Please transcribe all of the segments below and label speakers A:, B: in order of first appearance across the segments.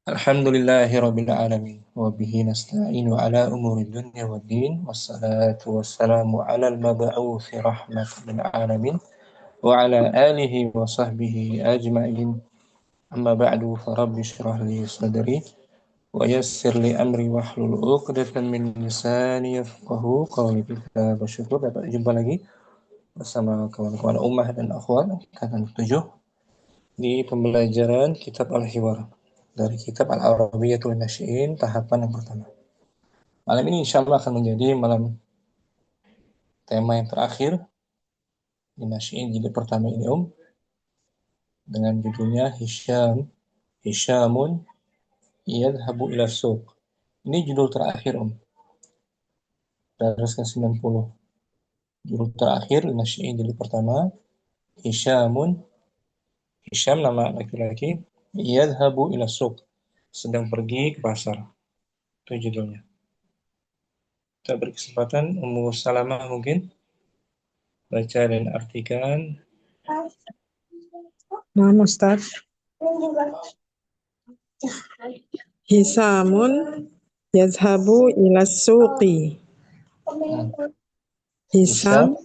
A: Alhamdulillahirabbil alamin wa bihi nasta'inu ala umuri dunya waddin wassalatu wassalamu ala al-mab'uutsi rahmatan lil alamin wa ala alihi wa sahbihi ajma'in. Amma ba'du, farabbi shrah li sadri wa yassir li amri wahlul 'uqdatam min lisani yafqahu qawli. Kita bersyukur dapat jumpa lagi bersama kawan-kawan ummah dan akhwat angkatan 7 di pembelajaran kitab Al-Hiwar dari kitab Al-Arabiyyatul Nasy'in tahapan yang pertama. Malam ini insya Allah akan menjadi malam tema yang terakhir di Nasy'in jilid pertama ini dengan judulnya Hisyamun yadhhabu ila suq. Ini judul terakhir Dars ke-90. Judul terakhir di Nasy'in jilid pertama, Hisyam nama laki-laki, yadhhabu ila suq, sedang pergi ke pasar. Itu judulnya. Kita beri kesempatan Ummu Salamah mungkin baca dan artikan.
B: Nah, Ustaz. Hisamun yazhabu ila suqi. Hisam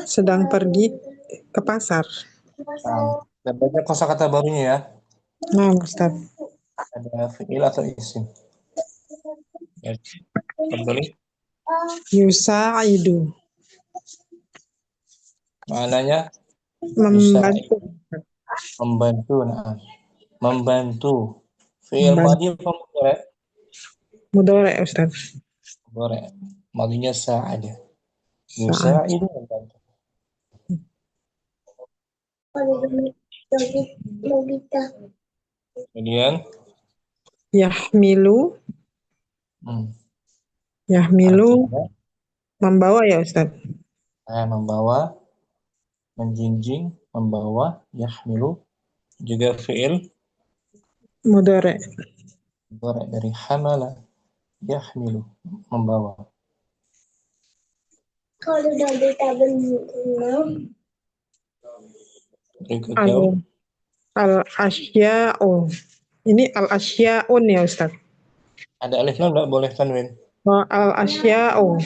B: sedang pergi ke pasar.
A: Dan banyak kosakata barunya ya.
B: Nah, Ustaz.
A: Ada fi'il atau isim. Ya, kembali.
B: Yusa'idu.
A: Maknanya
B: Membantu.
A: Membantu. Nah, membantu. Fi'il madhi apa mudhari'?
B: Mudhari', Ustaz.
A: Mudhari'. Madhinya sa'ada.
B: Sa'ad.
A: Yusa'idu membantu. Kemudian
B: Yahmilu. Yahmilu
A: artinya
B: membawa ya, Ustaz.
A: Membawa, menjinjing, membawa, yahmilu juga fi'il
B: Mudhari'.
A: mudhari' dari hamala, yahmilu, membawa.
C: Kalau udah kita benar,
A: Berikutnya
B: Al-asya'u. Ini al-asya'un ya, Ustaz.
A: ada alif lam enggak, boleh tanwin.
B: Oh, al-asya'u.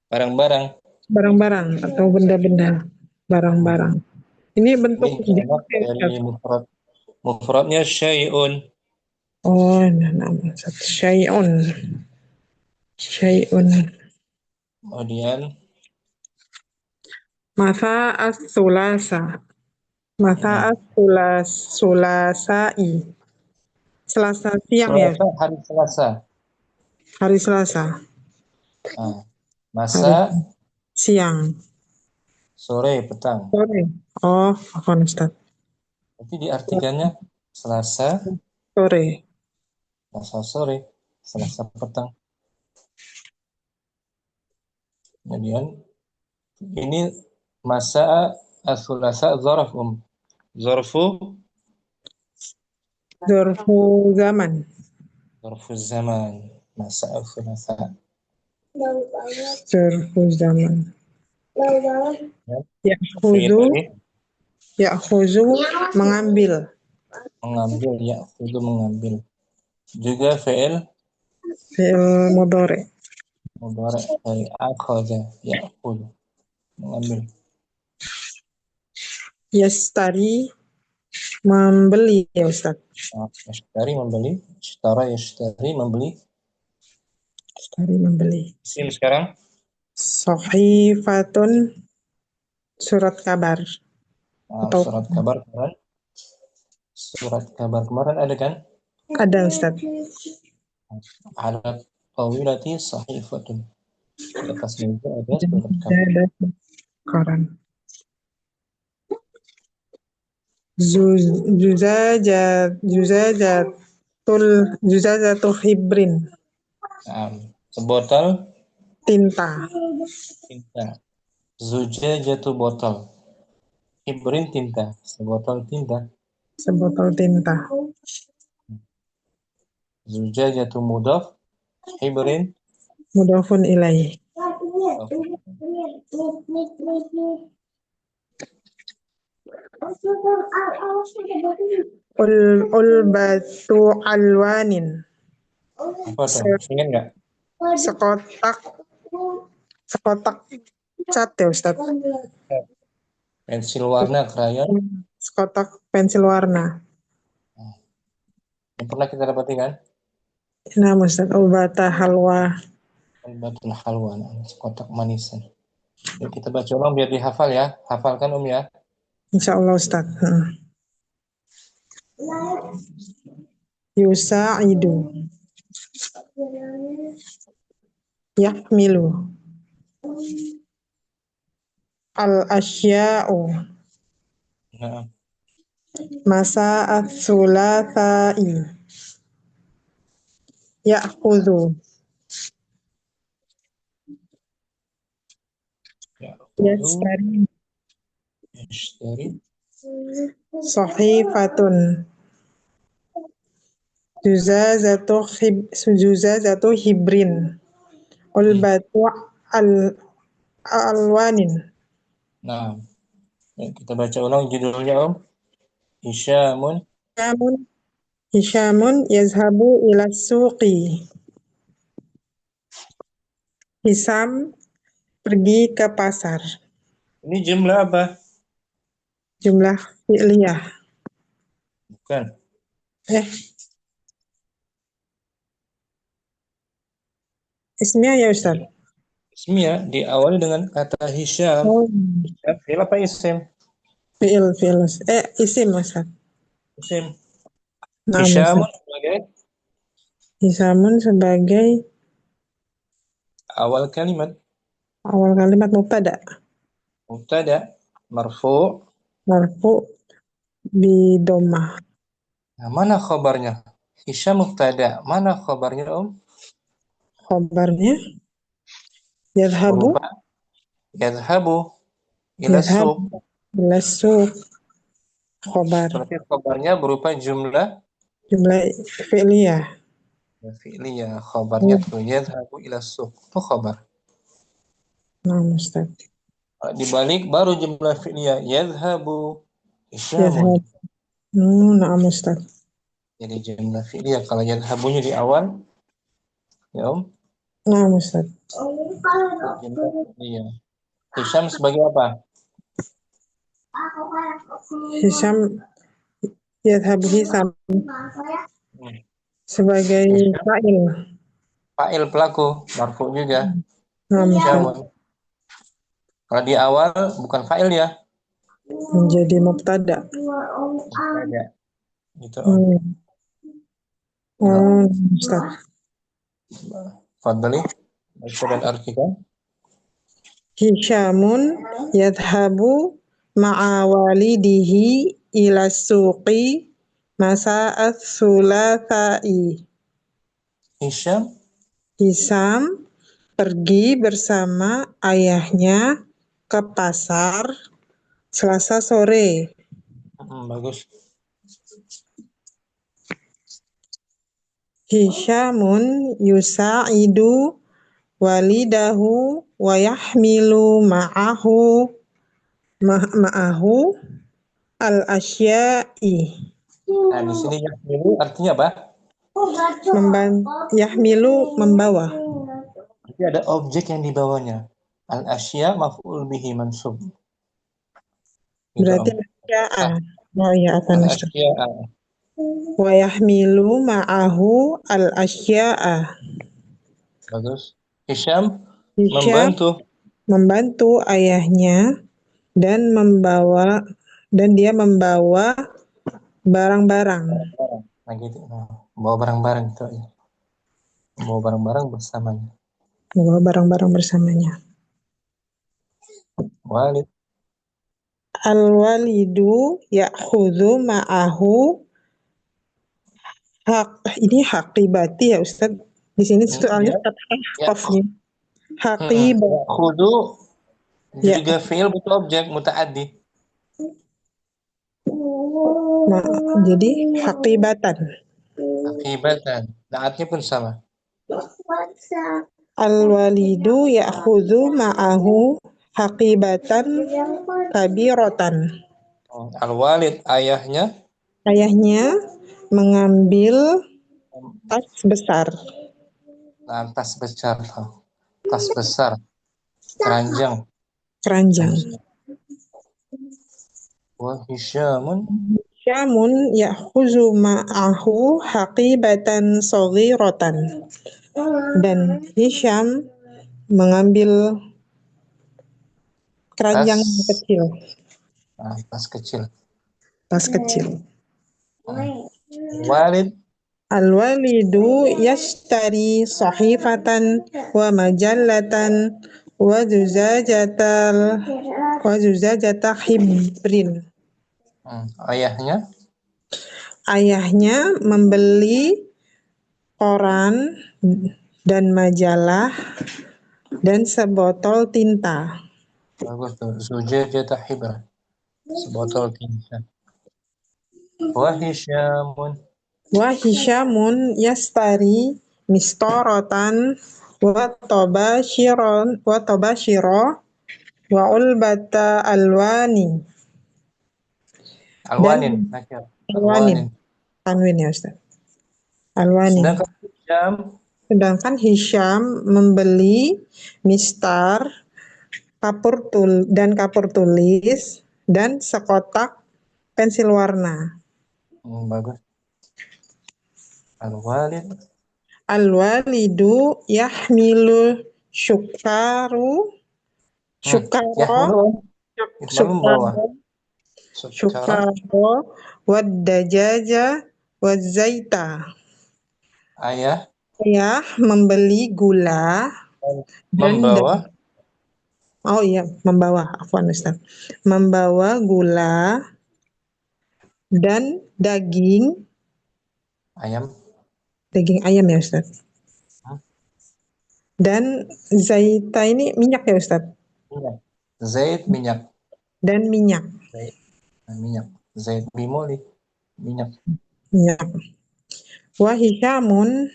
A: Barang-barang.
B: Barang-barang atau benda-benda. Barang-barang. Ini bentuk
A: Ini dari mufradnya syai'un.
B: Oh, nah, syai'un. Syai'un.
A: Kemudian
B: Masa as-sulasa. Masa as-sulasai. Selasa siang ya?
A: Selasa, hari Selasa.
B: Hari Selasa.
A: Masa
B: Hari siang.
A: sore, petang.
B: Sore. Oh, apa Ustaz?
A: Jadi diartikannya Selasa,
B: Sore.
A: Selasa sore, Selasa petang. Kemudian ini masa as-sulasa zarf zarfu
B: zaman.
A: Zarfu zaman. Masa as-sulasa.
B: Zarfu zaman. Ya'khuzu mengambil.
A: Mengambil, ya'khuzu mengambil. Juga fi'il
B: mudhari'
A: dari akhadha, ya'khudhu, mengambil.
B: Yastari membeli ya, Ustaz.
A: Yashtari membeli, yashtari membeli.
B: Yashtari membeli.
A: Isim sekarang
B: Sahifatun surat kabar.
A: Surat kabar kemarin. Surat kabar kemarin ada kan?
B: Ada, Ustaz.
A: Ala tawilati sahifatun. Di atas meja ada surat kabar.
B: Ada koran. Juzajatul hibrin.
A: Sebotol
B: tinta.
A: Zujajatu botol. Hibrin tinta. Sebotol tinta. Zujajatu mudhaf. Hibrin
B: mudhafun ilaih. Ulbatu alwanin.
A: Apa tuh? Ingat nggak?
B: Sekotak cat ya Ustaz.
A: Pensil warna, krayon.
B: Sekotak pensil warna.
A: Yang pernah kita dapati kan?
B: Nah Ustaz, ubata halwa.
A: Albatul halwa, sekotak manisan. Yuk kita baca ulang biar dihafal ya. Hafalkan ya.
B: Insya Allah Ustaz. Yusa'idu. Yahmilu. Al-asya'u.
A: Nah,
B: Masa'at sulatha'i. Ya'khudhu.
A: ya.
B: Yashtari.
A: Yashtari.
B: Sahifatun. Juzazatu hibrin. Ulbatu alwanin.
A: Nah, yuk kita baca ulang judulnya Om. Hisyamun.
B: Hisyamun yazhabu ila suqi. Hisam pergi ke pasar.
A: Ini jumlah apa?
B: Jumlah fi'liyah.
A: Bukan.
B: Ismiyah ya Ustaz?
A: Ismiyah diawali dengan kata Hisyam.
B: Oh,
A: Fi'il apa isim?
B: fi'il. Isim Ustaz.
A: Isim.
B: Nah,
A: Hisyamun
B: Ustaz.
A: sebagai
B: Hisamun sebagai
A: awal kalimat.
B: awal kalimat mubtada.
A: Mubtada marfu'.
B: Marfu bidomah.
A: Nah, mana khabarnya? Hisyam mubtada. Mana khabarnya Om?
B: Khobarnya yadhabu.
A: Berupa yadhabu ila
B: Yadhab
A: suq.
B: ila suq. Khobar.
A: Berarti khabarnya berupa jumlah
B: Jumlah fi'liyah.
A: fi'liyah. Khabarnya tuh yadhabu ila suq. Itu khabar.
B: Nah, Ustaz.
A: Kalau dibalik baru jumlah fi'liyah yadhabu Hisyamun.
B: Yadhab. Nah, Ustaz.
A: Jadi jumlah fi'liyah kalau yadhabunya di awal ya Om.
B: Nah, Ustaz.
A: Jumlah fi'liyah. Hisyam sebagai apa?
B: Hisam yadhabu Hisam sebagai
A: Hisyam
B: fa'il.
A: fa'il pelaku marfu juga.
B: Nah, Ustaz.
A: Hisyamun. Kalau di awal bukan fa'il ya.
B: Menjadi mubtada.
A: Mubtada. Gitu Om.
B: Oh, Ustaz.
A: Fadli. Baca dan artikan.
B: Hisyamun yadhabu ma'a walidihi ila suqi masa'at sulatha'i.
A: Hisyam
B: Hisam pergi bersama ayahnya ke pasar Selasa sore.
A: bagus.
B: Hisyamun yusa'idu walidahu wa yahmilu ma'ahu al-asya'i.
A: Nah, di sini yahmilu artinya apa?
B: Yahmilu membawa.
A: Berarti ada objek yang dibawanya. Al-asya maf'ul bihi mansub. Gitu,
B: Berarti
A: Om.
B: asya'a. Oh ya, apa Ustaz?
A: Al-asya
B: Wa yahmilu ma'ahu al-asya'a.
A: bagus. Hisyam
B: Hisyam membantu ayahnya dan dia membawa barang-barang.
A: Nah, gitu. Nah, bawa barang-barang itu ya. Bawa barang-barang bersamanya.
B: Membawa barang-barang bersamanya.
A: Walid.
B: Al-walidu ya'khudhu ma'ahu ini haqibati ya Ustaz. Di sini soalnya qafnya. Haqibati.
A: Khudu
B: Ya.
A: juga fi'il butuh objek muta'addi.
B: Nah, jadi haqibatan.
A: Akibatan. Naatnya pun sama.
B: Al-walidu ya'khudhu ma'ahu haqibatan kabiratan.
A: Al-walid, ayahnya.
B: Ayahnya mengambil tas besar.
A: Tas besar. Tas besar. Keranjang.
B: Keranjang.
A: Wa Hisyamun.
B: Hisyamun ya'khuzu ma'ahu haqibatan saghiratan. Dan Hisyam mengambil keranjang kecil.
A: Tas kecil.
B: Tas kecil.
A: Walid.
B: Al-walidu yashtari sahifatan wa majallatan wa zujajata hibrin.
A: Ayahnya.
B: Ayahnya membeli koran dan majalah dan sebotol tinta.
A: Bagus tuh. Zujajata hibra. Sebotol tinta. Wa Hisyamun.
B: Wa Hisyamun yastari mistorotan wa tobashiro wa ulbata alwani.
A: Alwanin. Alwanin.
B: Tanwin ya Ustaz. Alwanin. Sedangkan Hisyam membeli mistar, kapur tulis dan sekotak pensil warna.
A: Bagus. Al-walid.
B: Al-walidu yahmilu syukaro wad-dajaja waz-zaita.
A: Ayah
B: Membeli gula
A: membawa.
B: Afwan Ustaz. Membawa gula dan daging ayam ya Ustaz. Dan zaita ini minyak ya Ustaz.
A: Zait minyak.
B: Dan minyak.
A: Zait bimoli. Minyak.
B: Wa Hisyamun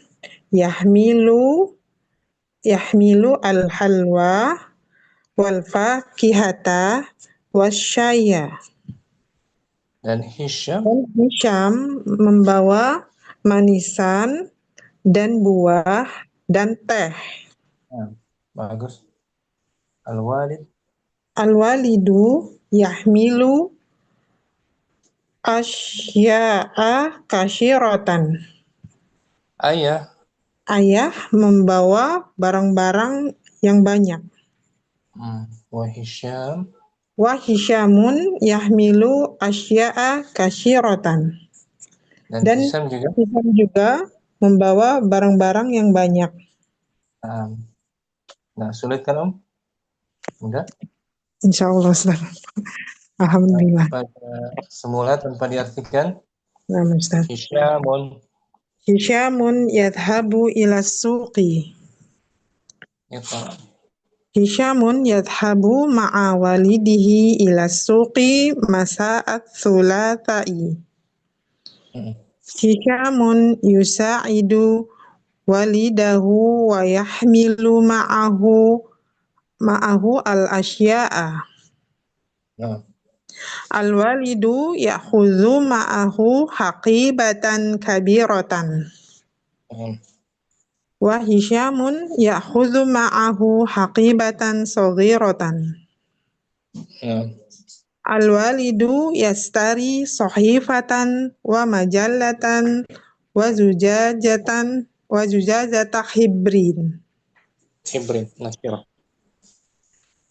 B: yahmilu al-halwa wal fakihata wasyaya.
A: Dan Hisyam
B: membawa manisan dan buah dan teh.
A: Bagus.
B: Al-walidu yahmilu asya'a kasyiratan. Ayah membawa barang-barang yang banyak. Wa Hisyamun yahmilu asya'a kasyiratan. Dan Hisyam juga membawa barang-barang yang banyak.
A: Sulit kan Om? Enggak?
B: Insyaallah Ustaz. Alhamdulillah.
A: Semula tanpa diartikan.
B: Nah, Ustaz. Hisyamun yadhabu ila suqi. Hisyamun yadhabu ma'a walidihi ila suqi masa'at thulatha'i. Hisyamun yusa'idu walidahu wa yahmilu ma'ahu al-asya'a. Al-walidu ya'khudhu ma'ahu haqibatan kabiratan. Wa Hisyamun ya'khudhu ma'ahu haqibatan saghiratan. Al-walidu yastari sahifatan wa majallatan wa zujajata hibrin.
A: Nasyirah.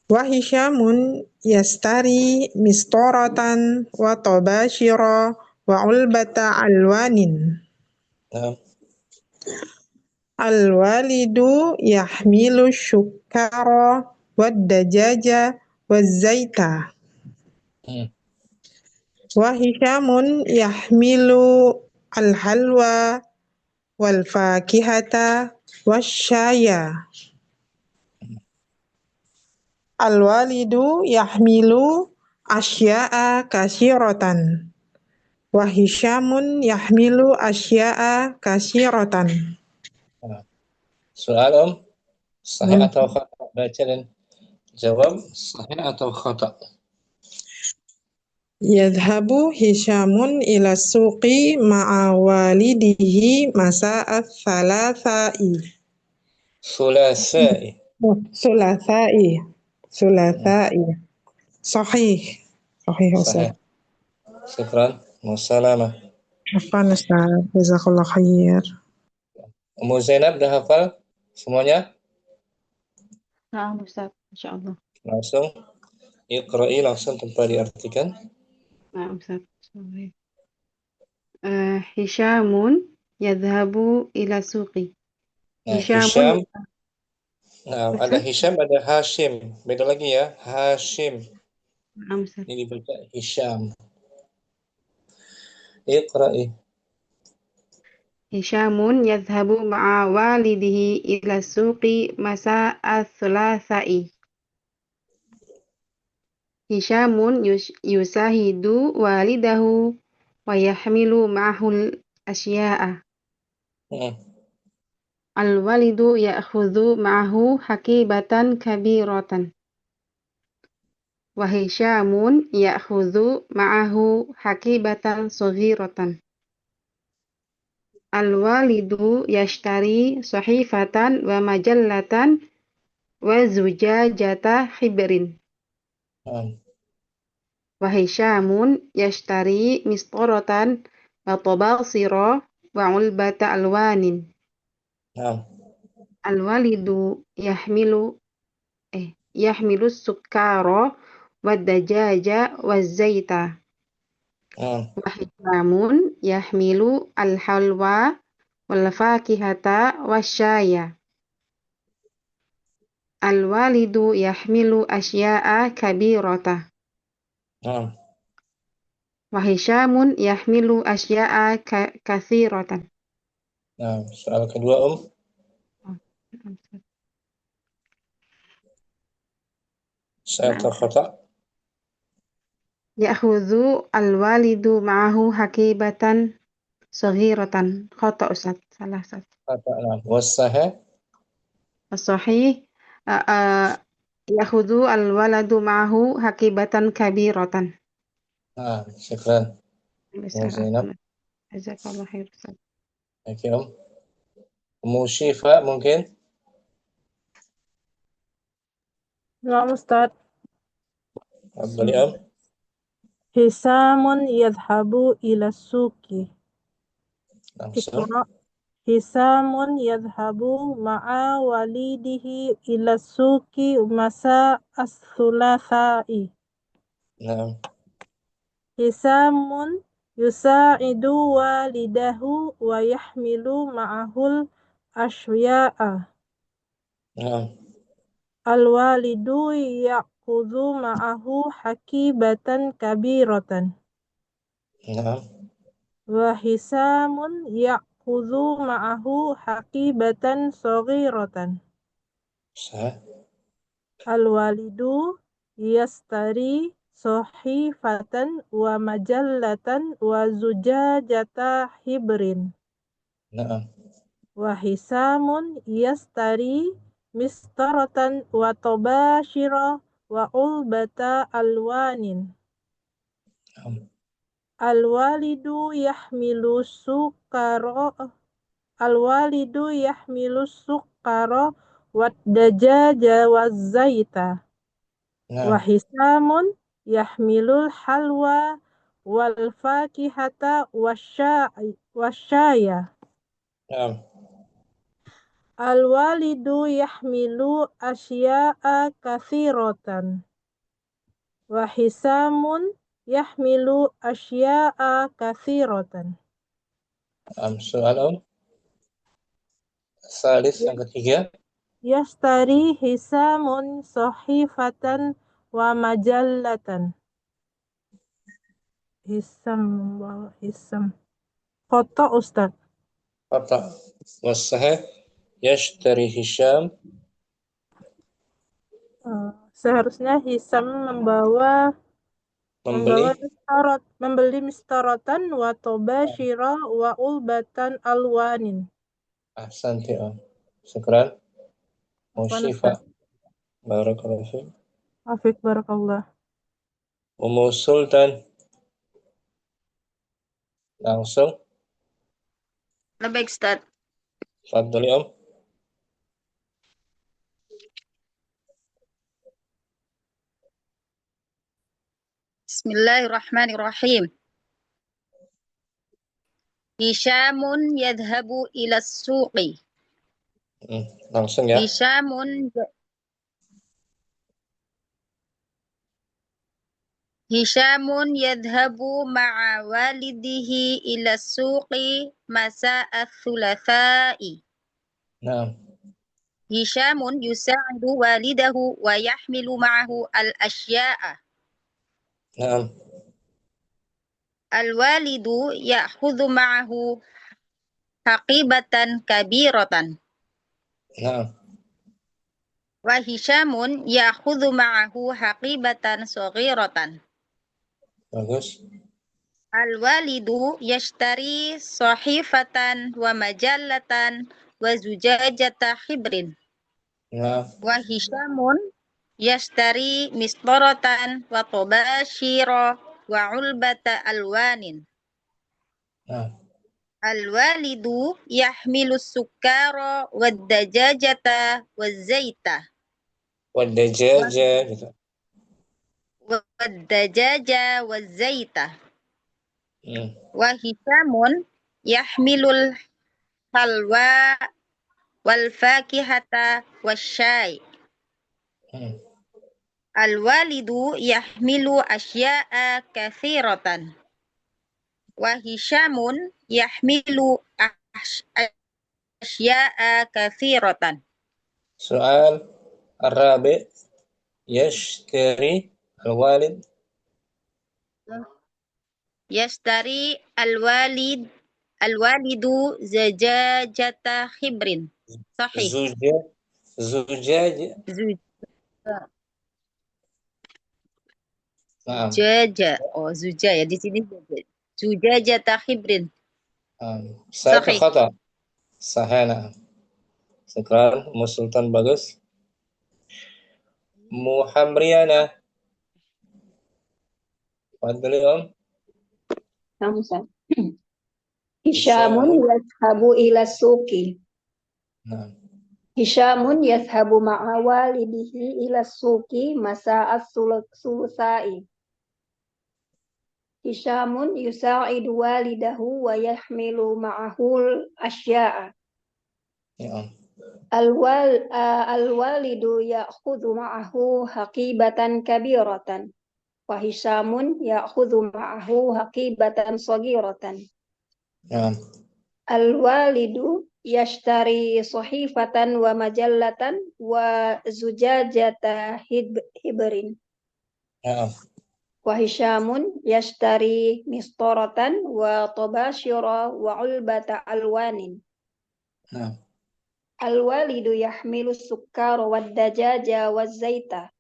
B: Wa Hisyamun yastari mistoratan wa tobashira wa ulbata alwanin. Al-walidu yahmilu syukara wad-dajaja waz-zaita. Wa Hisyamun yahmilu al-halwa wal fakihata wasyaya. Al-walidu yahmilu asya'a kasyiratan. Wa Hisyamun yahmilu asya'a kasyiratan.
A: Soal Om, sahih atau khata? Baca dan jawab sahih atau khata.
B: Yadhabu Hishamun ila suqi ma'a walidihi masa'at thalatha'i.
A: Thulatha'i.
B: Thulatha'i. Thulatha'i. Sahih. Sahih Ustaz.
A: Sahih. Syukran. Wassalamah.
B: Afwan Ustaz. Jazakallah khair.
A: Ummu Zainab dah hafal semuanya?
D: Nah, Ustaz, Insya Allah.
A: Langsung Iqra'i, langsung tanpa diartikan.
D: Nah, Ustaz. Sorry. Hishamun yadhabu ila suqi.
A: Nah,
D: Hishamun.
A: Hisham. Nah, ada Hisham, ada Hashim. Beda lagi ya, Hashim.
D: Nah, Ustaz.
A: Ini dibaca Hisham. Iqra'i.
D: Hishamun yadhabu ma'a walidihi ila suqi masa'a thulatha'i. Hishamun yusahidu walidahu wa yahmilu ma'ahul asya'a. Al-walidu ya'khudhu ma'ahu hakibatan kabiratan. Wa Hishamun ya'khudhu ma'ahu hakibatan saghiratan. Al-walidu yashtari sahifatan wa majallatan wa zujajata hibrin. Wa Hishamun yashtari mistaratan wa tabasira wa ulbata alwanin. Al-walidu yahmilu sukkara wa dajaja wa zaita. Wa Hishamun yahmilu al-halwa wal fakihata wa syaya. Al-walidu yahmilu asya'a kabirata. Wa Hishamun yahmilu asya'a kathiratan.
A: Nah, soal kedua, saya terkhata.
D: Ya'khudhu al-walidu ma'ahu hakibatan saghiratan. Khata Ustaz. Salah Ustaz.
A: Wassahih.
D: As-sahih ya'khudhu al-waladu ma'ahu hakibatan kabiratan.
A: Syukran.
D: Besar.
A: Zainab.
D: Jazakallah khair Ustaz.
A: Oke, Ummu Syifa mungkin?
E: Naam Ustaz.
A: Beliau.
E: Hisamun yadhabu ila suqi.
A: Langsung.
E: Hisamun yadhabu ma'a walidihi ila suqi masa as-thulatha'i.
A: Nah.
E: Hisamun yusa'idu walidahu wa yahmilu ma'ahul ashya'a. Al-walidu ya'khudhu ma'ahu hakibatan kabiratan. Wa hisamun ya'khudhu ma'ahu hakibatan saghiratan. Al-walidu yastari sahifatan wa majallatan wa zujajata hibrin. Wa hisamun yastari mistaratan wa tabashira wa ulbata alwanin. Al-walidu yahmilu sukkara wa dajaja wa zaita. Wa hisamun yahmilul halwa wal fakihata wa syaya. Al-walidu yahmilu asya'a kathiratan. Wa hisamun yahmilu asya'a kathiratan.
A: Soal salis yang ketiga.
E: Yastari hisamun sahifatan wa majallatan. Hisam. Foto Ustaz.
A: Foto. Wassahih. Yashtari Hisham.
E: Seharusnya Hisam membeli mistaratan wa tobashira wa ulbatan alwanin.
A: Ahsanti. Syukran. Musyifa. Barakallahu fiik.
E: Afik barakallah.
A: Ummu Sultan. Langsung.
F: Baik, Ustaz.
A: Fadli Om.
F: Bismillahirrahmanirrahim. Hisyamun yadhabu ila suqi.
A: Langsung ya.
F: Hisyamun yadhabu ma'a walidihi ila suqi masa'a thulatha'i.
A: Nah.
F: Hisyamun yusa'adu walidahu wa yahmilu ma'ahu al-asya'a.
A: Nah.
F: Al-walidu ya'khudhu ma'ahu haqibatan kabiratan.
A: Nah.
F: Wa Hisyamun ya'khudhu ma'ahu haqibatan saghiratan.
A: Bagus.
F: Al-walidu yashtari sahifatan wa majallatan wa zujajata khibrin.
A: Nah.
F: Wa Hisyamun yashtari mistaratan wa tobashira wa ulbata alwanin.
A: Nah.
F: Al-walidu yahmilu sukara wa dajajata wa zaita.
A: Wadajaja gitu.
F: Wa dajaja wa zaita. Wa Hisyamun yahmilul halwa wal fakihata wasyai. Al-walidu yahmilu asya'a kathiratan. Wa Hisyamun yahmilu asya'a kathiratan.
A: Soal Arabi yashtari al-walid.
F: Yashtari al-walidu zajajata khibrin. Sahih.
A: Zujaja.
F: Zujaja. Oh, zuja ya di sini. Zujajata khibrin.
A: Saya khata. Sahana. Sekarang Sultan bagus. Muhamriyana. Fadli Om.
G: Hamzah. Hisyamun yadhabu ila suqi. Hisyamun yadhabu ma'a walidihi ila suqi masa'as sulusai. Hisyamun yusa'idu walidahu wa yahmilu ma'ahul asya'a. Al-walidu ya'khudhu ma'ahu haqibatan kabiratan. Wa Hisyamun ya'khudhu ma'ahu haqibatan saghiratan. Al-walidu yashtari sahifatan wa majallatan wa zujajata hibrin. Wa Hisyamun yashtari mistaratan wa tabashira wa ulbata alwanin. Al-walidu yahmilu sukkara wa dajaja wa zaita.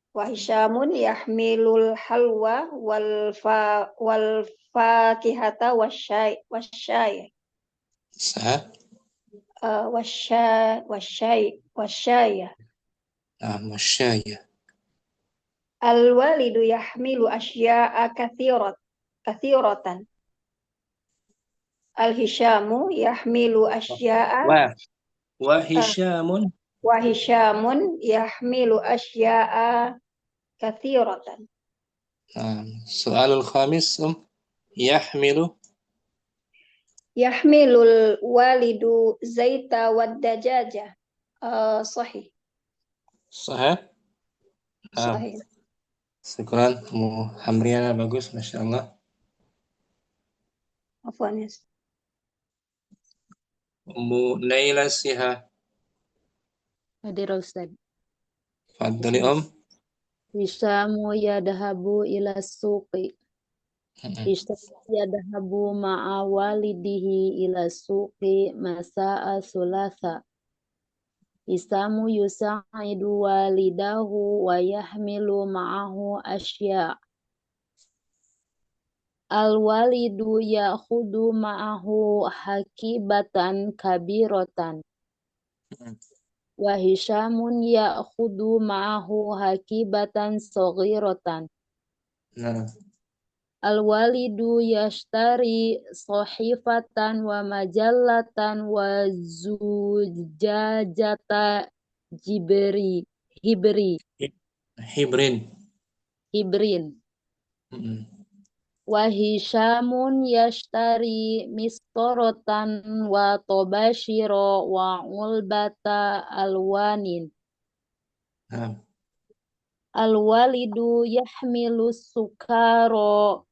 G: Wa Hisyamun yahmilul halwa wal fakihata wasyai. Wasyaya. Al-walidu yahmilu asya'a kathiratan. Al-Hisyamu yahmilu asya'a.
A: Wa Hisyamun
G: yahmilu asya'a kathiratan.
A: Soalul khamis yahmilul
G: walidu zaita wad dajaja. Sahih. Sahih.
A: Syukran Muhamriyana bagus, Masya Allah.
G: Afwan, yes.
A: Naila Siha.
H: Hadir Ustaz.
A: Fadli Om.
H: Hisyamu yadhabu ila suqi. Hisyamu yadhabu ma'a walidihi ila suqi masa'a thulatha. Hisyamu yusa'idu walidahu wa yahmilu ma'ahu asya'. Al-walidu ya'khudhu ma'ahu hakibatan kabiratan. Wa Hisyamun ya'khudhu ma'ahu hakibatan saghiratan. Al-walidu yashtari sahifatan wa majallatan wa zujajata hibrin. Wa Hishamun yashtari mistoratan wa tobashiro wa ulbata alwanin. Al-walidu yahmilu sukaro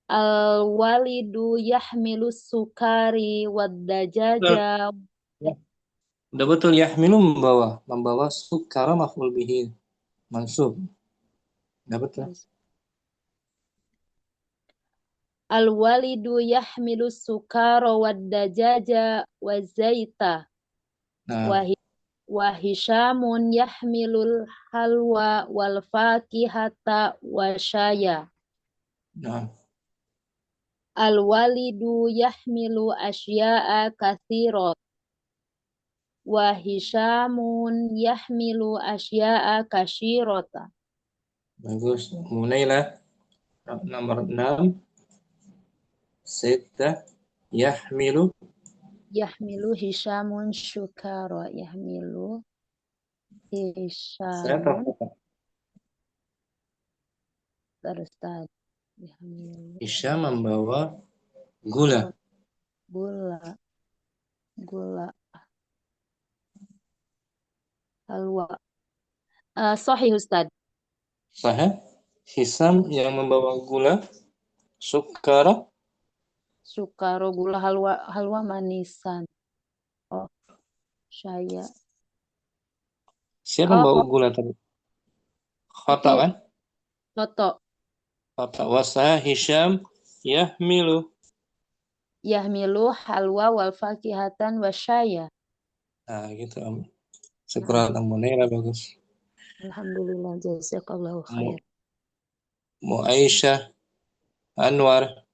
H: Al-walidu yahmilu sukari wad-dajaja.
A: Udah betul, yahmilu membawa sukara maf'ul bihi mansub. Udah betul.
H: Al-walidu yahmilu sukara wad-dajaja wazaita. Wa Hishamun yahmilul halwa wal fakihata wa syaya. Al-walidu yahmilu asya'a katsirat. Wa Hishamun yahmilu asya'a katsirata.
A: Bagus. Munailah nomor 6. Sita yahmilu
H: Hishamun syukara. Hishamun terus tadi
A: Hisham membawa gula.
H: Halwa. Sahih Ustaz.
A: Sahih. Hisham yang membawa gula. Sukara
H: Gula, halwa manisan. Oh, saya.
A: Siapa membawa gula tadi? Khata kan?
H: Khata.
A: Wasa Hisham yahmilu
H: halwa wal fakihatan wasyaya.
A: Nah, gitu. Syukran Munira, bagus.
H: Alhamdulillah, jazakallahu khair.
A: Muaisyah Anwar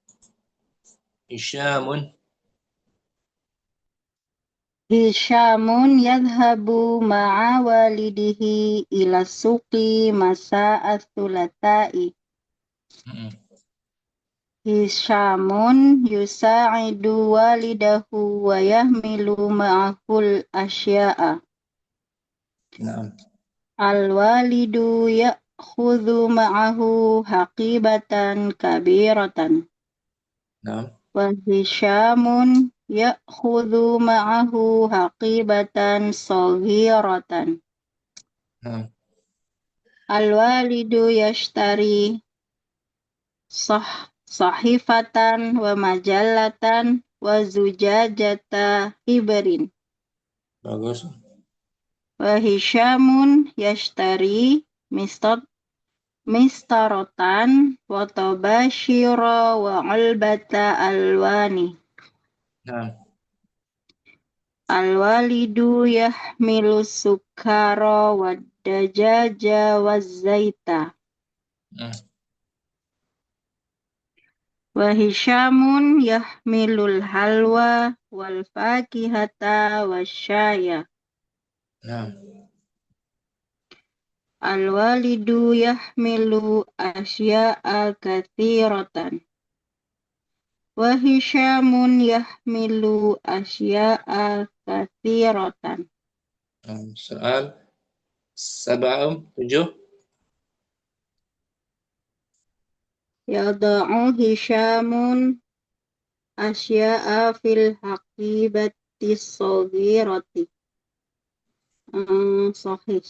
A: Hishamun
I: yadhhabu ma'a walidihi ila suqi masa'a thulatai. Hishamun yusa'idu walidahu wa yahmilu ma'ahul asya'a. Al-walidu ya'khudhu ma'ahu haqibatan kabiratan. Wa Hishamun ya'khudhu ma'ahu haqibatan saghiratan. Al-walidu yashtari sahifatan wa majallatan wa zujajata hibrin.
A: Bagus.
I: Wa Hishamun yashtari mistaratan wa tabashira wa ulbata alwani. Al-walidu yahmilu sukara wa dajaja wa zaita. Wa Hishamun yahmilul halwa wal fakihata wa syaya. Al-walidu yahmilu asya'a katsiratan. Wa Hishamun yahmilu asya'a katsiratan.
A: Soal 7.
I: Yada'u Hishamun asya'a fil haqibati saghirati. Sahih.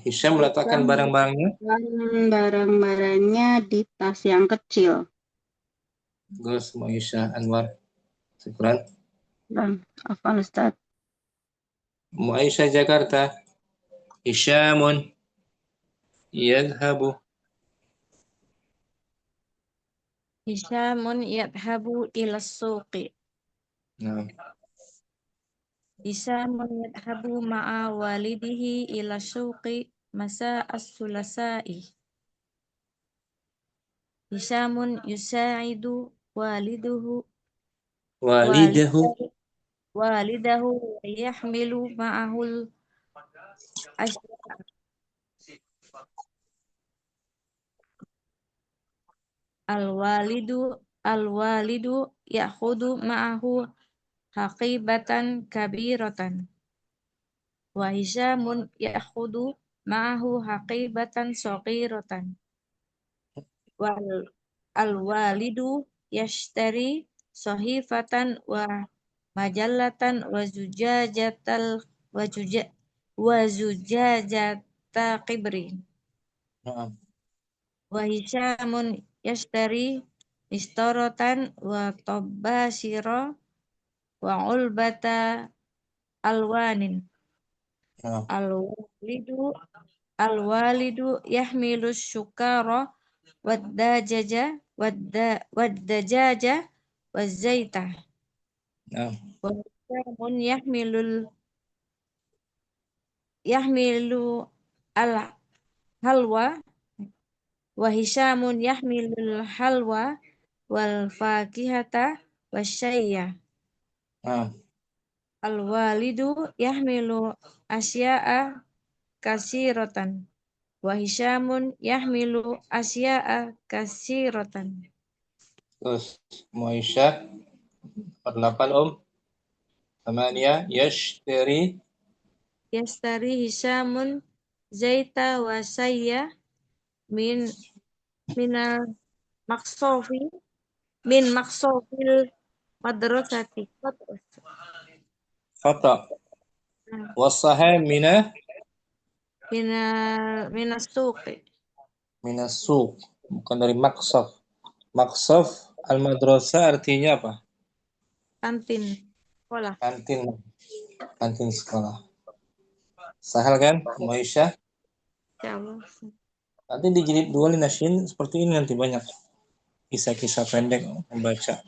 A: Hisham meletakkan
I: barang-barangnya di tas yang kecil.
A: Bagus, Muaisyah Anwar. Syukran.
I: Afwan Ustaz.
A: Muaisyah Jakarta. Hishamun yadhhabu
J: ila suqi. Hishamun yadhhabu ma'a walidihi ila suqi masa as-sulasai. Hishamun yusa'idu walidahu wa yahmilu ma'ahul asya'a. Al-walidu ya'khudu ma'ahu haqibatan kabiratan. Wa Hisyamun ya'khudu ma'ahu haqibatan saghiratan. Wal al-walidu yashtari sahifatan wa majallatan wa zujajata qibrin.
A: Na'am.
J: Wa Hisyamun yashtari istaratan wa tabbasira wa ulbata alwanin.
A: Na'am.
J: Al-walidu yahmilu syukara waddajaja wazzaita.
A: Na'am.
J: Wa Hisyamun yahmilu al-halwa wa Hisyamun yahmilul halwa wal fakihata wasyayya.
A: Na'am.
J: Al-walidu yahmilu asya'a kasiratan wa Hisyamun yahmilu asya'a kasiratan.
A: Terus Muaisyah 8 8 yashtari
J: Hisyamun zaita wa sayya minal maksofil madrasati.
A: khata wasaha
J: Minas suqi.
A: minas suq, bukan dari maksaf. Maksaf al-madrasah artinya apa?
J: Kantin sekolah.
A: Kantin sekolah. Sahal kan, Muaisyah?
J: Insyaallah.
A: Nanti di jilid 2 Linasyin seperti ini nanti banyak kisah-kisah pendek membaca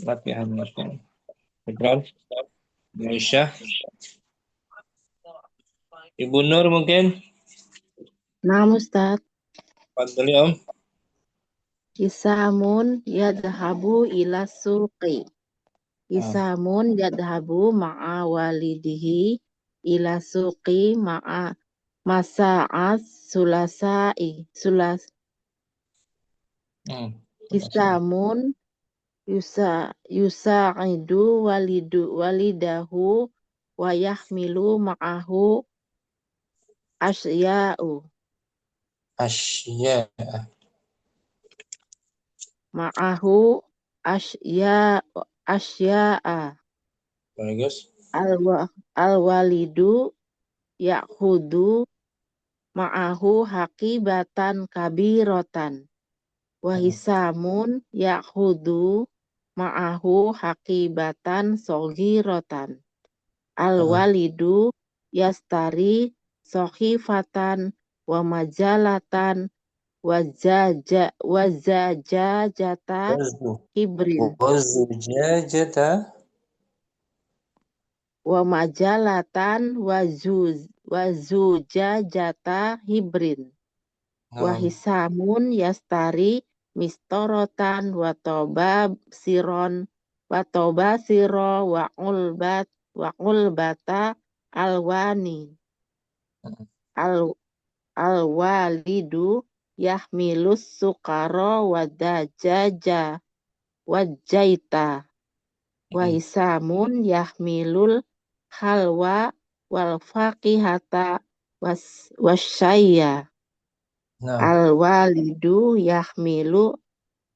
A: latihan. Background Muaisyah. Ibu Nur mungkin?
H: Nah, Ustaz.
A: Fadhali Om.
H: Hisamun yadhabu ila suqi. Hisamun yadhabu ma'a walidihi ila suqi ma'a masa'as Hisamun yusa'idu walidahu wa yahmilu ma'ahu asya'u. Ma'ahu asya'a.
A: Bagus.
H: Al-walidu ya'khudu ma'ahu haqibatan kabiratan. Wa hisamun ya'khudu ma'ahu haqibatan saghiratan. Al-walidu yastari sahifatan wa majalatan wa zajajata hibrin. Wa majalatan wa zujajata hibrin. Wa hisamun yastari mistorotan wa tobasiro wa ulbata alwani. Al-walidu yahmilus sukaro wa dajaja wa jaita. Wa hisamun yahmilul halwa wal fakihata wasyayya. Al-walidu yahmilu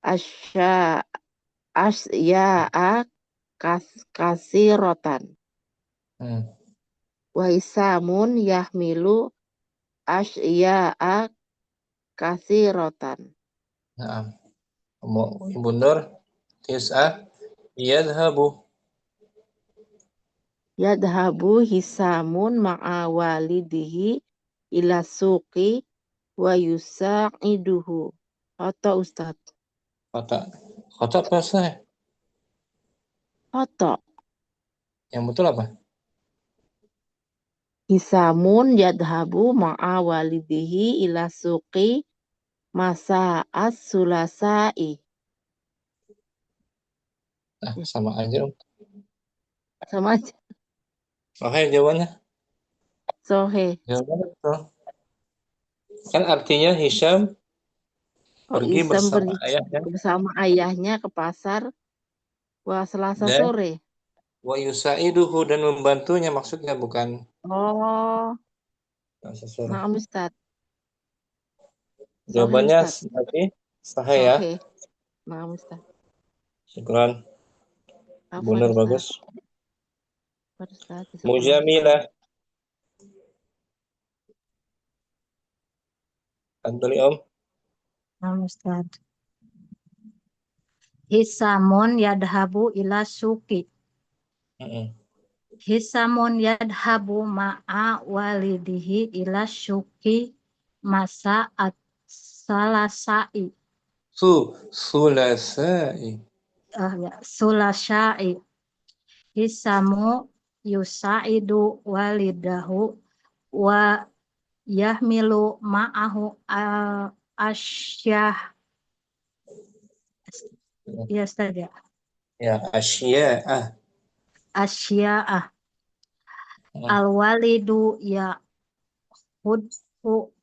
H: asya'a kasiratan. Wa hisamun yahmilu asya'a kasiratan.
A: Naam. Ibu Nur, tis'ah
H: Yadhabu hisamun ma'a walidihi ila suqi wa yusa'iduhu. Khata Ustaz.
A: Khata apa sah?
H: Khata.
A: Yang betul apa?
H: Hisamun yadhabu ma'a walidihi ila suqi masa'as sulasa'i.
A: Sama aja.
H: Sama aja.
A: Oke, jawabannya.
H: Sohe.
A: Jawabannya betul. Kan artinya Hisyam Pergi
H: Isam
A: bersama
H: pergi
A: ayahnya
H: bersama ayahnya ke pasar Selasa
A: dan
H: sore.
A: wa yusaiduhu dan membantunya, maksudnya bukan
H: Oh,
A: Selasa sore.
H: maaf Ustaz. Sahih
A: Jawabannya
H: Ustaz.
A: berarti sahih ya.
H: Sahih. Maaf Ustaz.
A: Syukran.
H: Afwan
A: Benar,
H: Ustaz.
A: bagus.
H: Afwan Ustaz. Jazakallah.
A: Mujamilah. Antoni Om.
G: Naam Ustaz. Hisamun yadhabu ila suki. Hisamun yadhabu ma'a walidihi ila suki masa salasai.
A: Sulasai.
G: Sulasai. Hisamu yusaidu walidahu wa yahmilu ma'ahu asyah. Ya Ustaz ya.
A: Ya, asya'ah.
G: Asya'ah. Al-walidu ya'hudhu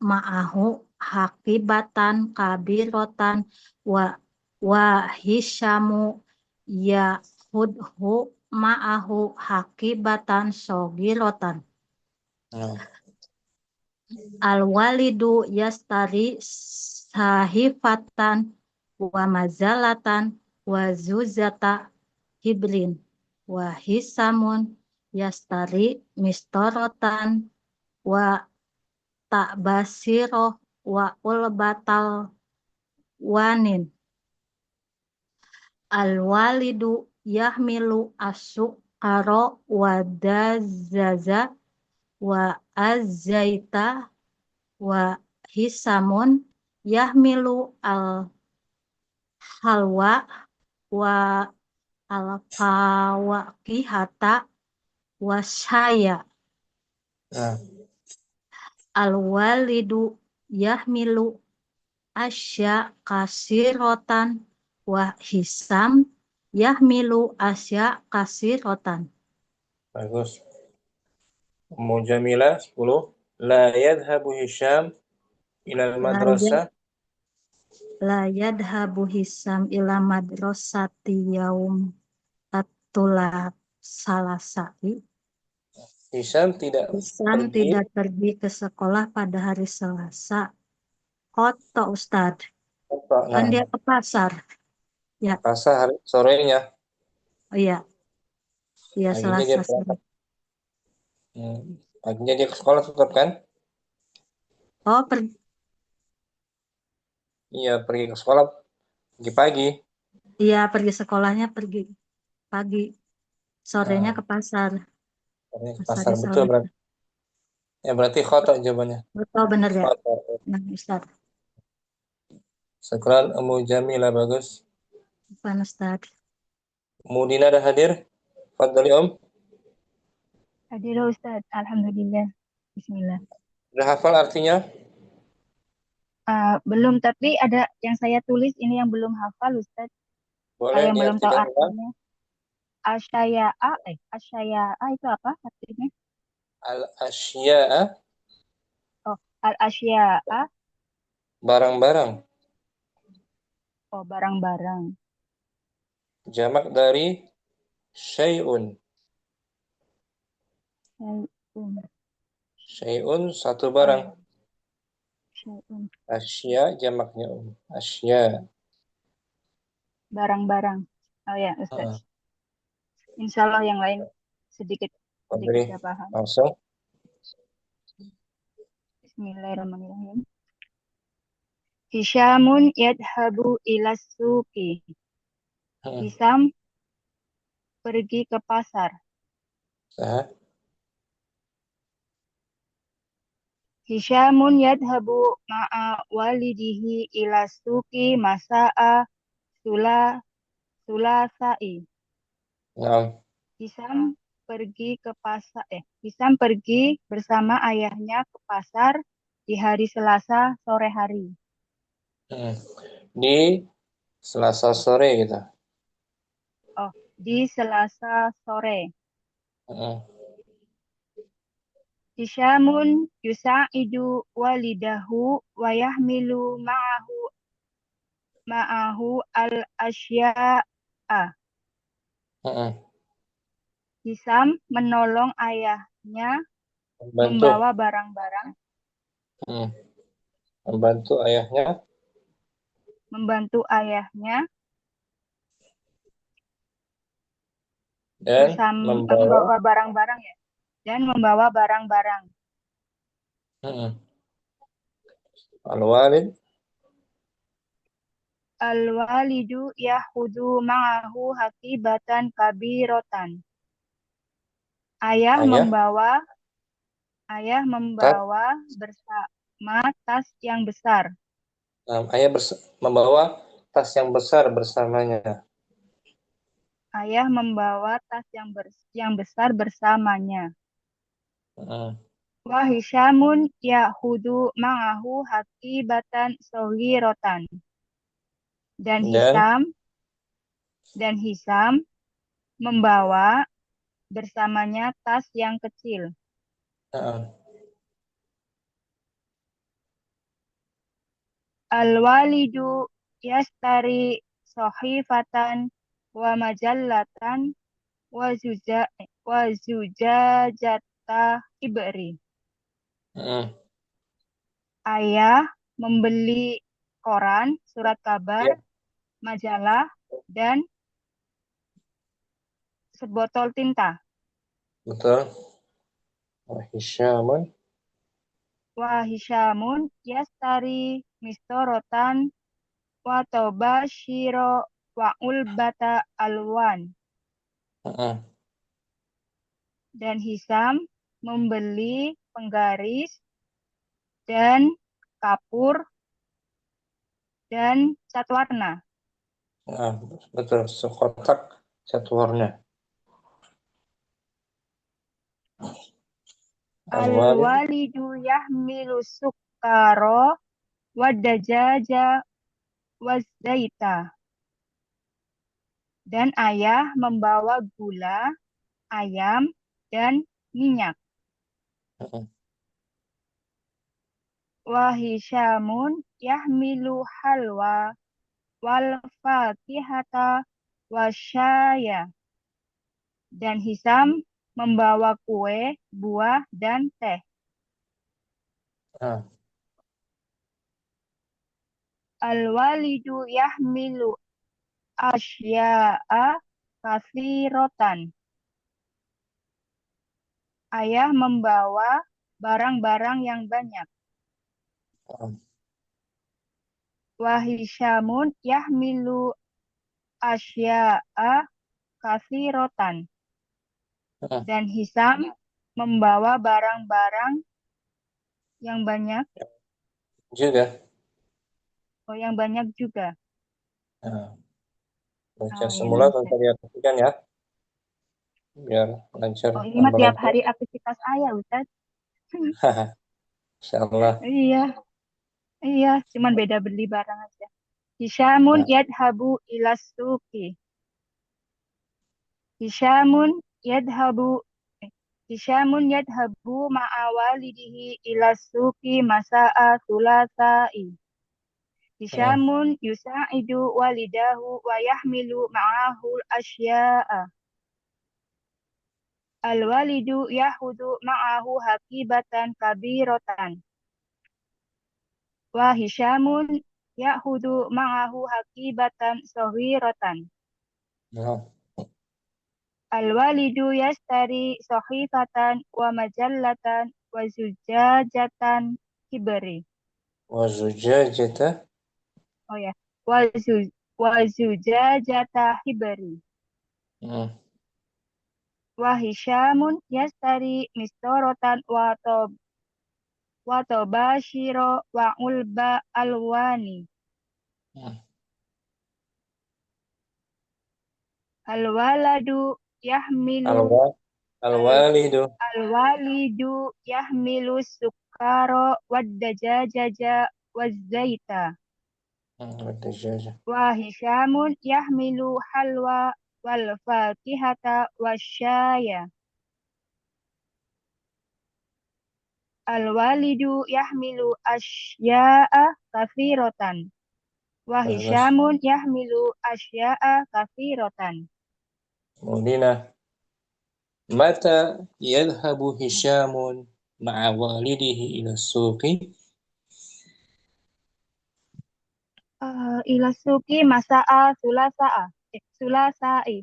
G: ma'ahu hakibatan kabirotan wa hisyamu ya'hudhu ma'ahu hakibatan sogirotan. Al-walidu yastari sahifatan wa mazalatan wa zuzata hibrin wa hisamun yastari mistorotan wa ta'basiroh wa ulbatal wanin. Al-walidu yahmilu asukaro wa dazaza wa azzaita wa hisamun yahmilu al-halwa wa al-fawakihata wa syaya. Al-walidu yahmilu asya kasirotan wa hisam yahmilu asya kasirotan.
A: Bagus. Mujamilah 10. La yadhabu Hisham ila madrasah.
G: La yadhabu Hisam ila madrasati yaum atulah salasai.
A: Hisham tidak
G: Hisam
A: pergi.
G: tidak pergi ke sekolah pada hari Selasa. Kota Ustadz. Kan dia ke pasar. Ya.
A: Pasar hari sorenya.
G: Oh iya. Iya
A: Paginya dia
G: Selasa sore.
A: Paginya dia ke sekolah tetap kan?
G: Oh pergi.
A: Iya, pergi ke sekolah pagi-pagi.
G: Iya pergi sekolahnya pergi pagi. Sorenya ke pasar.
A: Pasar betul berarti. Ya berarti khotok jawabannya.
G: Betul benar ya. Nah, Ustaz.
A: Syukran Ummu Jamilah, bagus.
G: Bukan Ustaz.
A: Mudina dah hadir? Fadhali Om.
K: Hadir Ustaz. Alhamdulillah. Bismillah.
A: Sudah hafal artinya?
K: Belum, tapi ada yang saya tulis ini yang belum hafal Ustaz.
A: Boleh
K: Yang belum tahu
A: diartikan
K: artinya. Asya'a itu apa artinya?
A: Al-asya'a.
K: Oh, al-asya'a.
A: Barang-barang.
K: Oh, barang-barang.
A: Jamak dari syai'un. Syai'un satu barang.
K: Syai'un.
A: Asya jamaknya asya.
K: Barang-barang. Oh ya Ustaz. Insya Allah yang lain sedikit saya paham.
A: Langsung.
K: Bismillahirrahmanirrahim. Hisyamun yadhabu ila suqi. Hisam pergi ke pasar. Hisyamun yadhabu ma'a walidihi ila suqi masa'a sulasai. Hisam pergi ke pasar. Hisam pergi bersama ayahnya ke pasar di hari Selasa sore hari.
A: Di Selasa sore gitu.
K: Oh, di Selasa sore. Hisyamun yusa'idu walidahu wa yahmilu ma'ahu ma'ahu al-asya'a. Hisam menolong ayahnya membawa barang-barang.
A: Membantu ayahnya.
K: Membantu ayahnya
A: Dan
K: membawa barang-barang ya. Dan membawa barang-barang.
A: Al-walid.
K: Al-walidu yahudu ma'ahu hakibatan kabiratan. Ayah membawa bersama tas yang besar.
A: Ayah membawa tas yang besar bersamanya.
K: Ayah membawa tas yang besar bersamanya. Wa Hisyamun yahudu ma'ahu hakibatan soghiratan. Dan Hisam membawa bersamanya tas yang kecil. Al-walidu yastari sohifatan wa majallatan wa zujajata ibri. Ayah membeli koran, surat kabar, majalah, dan sebotol tinta.
A: Betul. Wa
K: Hisyamun yastari mistorotan wa tobashiro wa ulbata alwan. Dan Hisam membeli penggaris dan kapur dan cat warna.
A: Betul, sekotak cat warna.
K: Al-walidu yahmilu sukkaro wadajaja wazaita. Dan ayah membawa gula, ayam, dan minyak. Wa Hisyamun yahmilu halwa wal fakihata wasyaya. Dan Hisam membawa kue, buah, dan teh. Al-walidu yahmilu asya'a katsirotan. Ayah membawa barang-barang yang banyak. Wa Hisyamun yahmilu asya'a katsirotan. Dan Hisam membawa barang-barang yang banyak
A: juga.
K: Yang banyak juga.
A: Baca semula tanpa diartikan ya. Biar lancar.
K: Ini mah tiap hari aktivitas ayah, Ustaz.
A: Insyaallah.
K: Iya, cuman beda beli barang aja. Hisyamun yadhabu ilas suqi. Hisyamun yadhabu ma'awalidihi ilas suqi masa'a thulatha'i. Hisyamun yusa'idu walidahu wa yahmilu ma'ahu asya'a. Al-walidu yahudu ma'ahu hakibatan kabiratan. Wa Hisyamun yahudu ma'ahu hakibatan soghiratan. Al-walidu yastari sohifatan wa majallatan wa zujajatan hibri.
A: Wa zujajata.
K: Oh ya, wa zujajata hibri. Wa Hisyamun yastari mistorotan wa tobashiro wa ulba alwani. Al-walidu yahmilu sukkaro wadajajaja wazaita. Wa Hisyamun yahmilu halwa wal fakihata wasyaya. Al-walidu yahmilu asya'a katsiratan. Wa Hisyamun yahmilu asya'a katsiratan.
A: Kemudian mata yadhhabu Hisyamun ma'a walidihi ila suqi?
K: Ila suqi masa'a sulasa'i.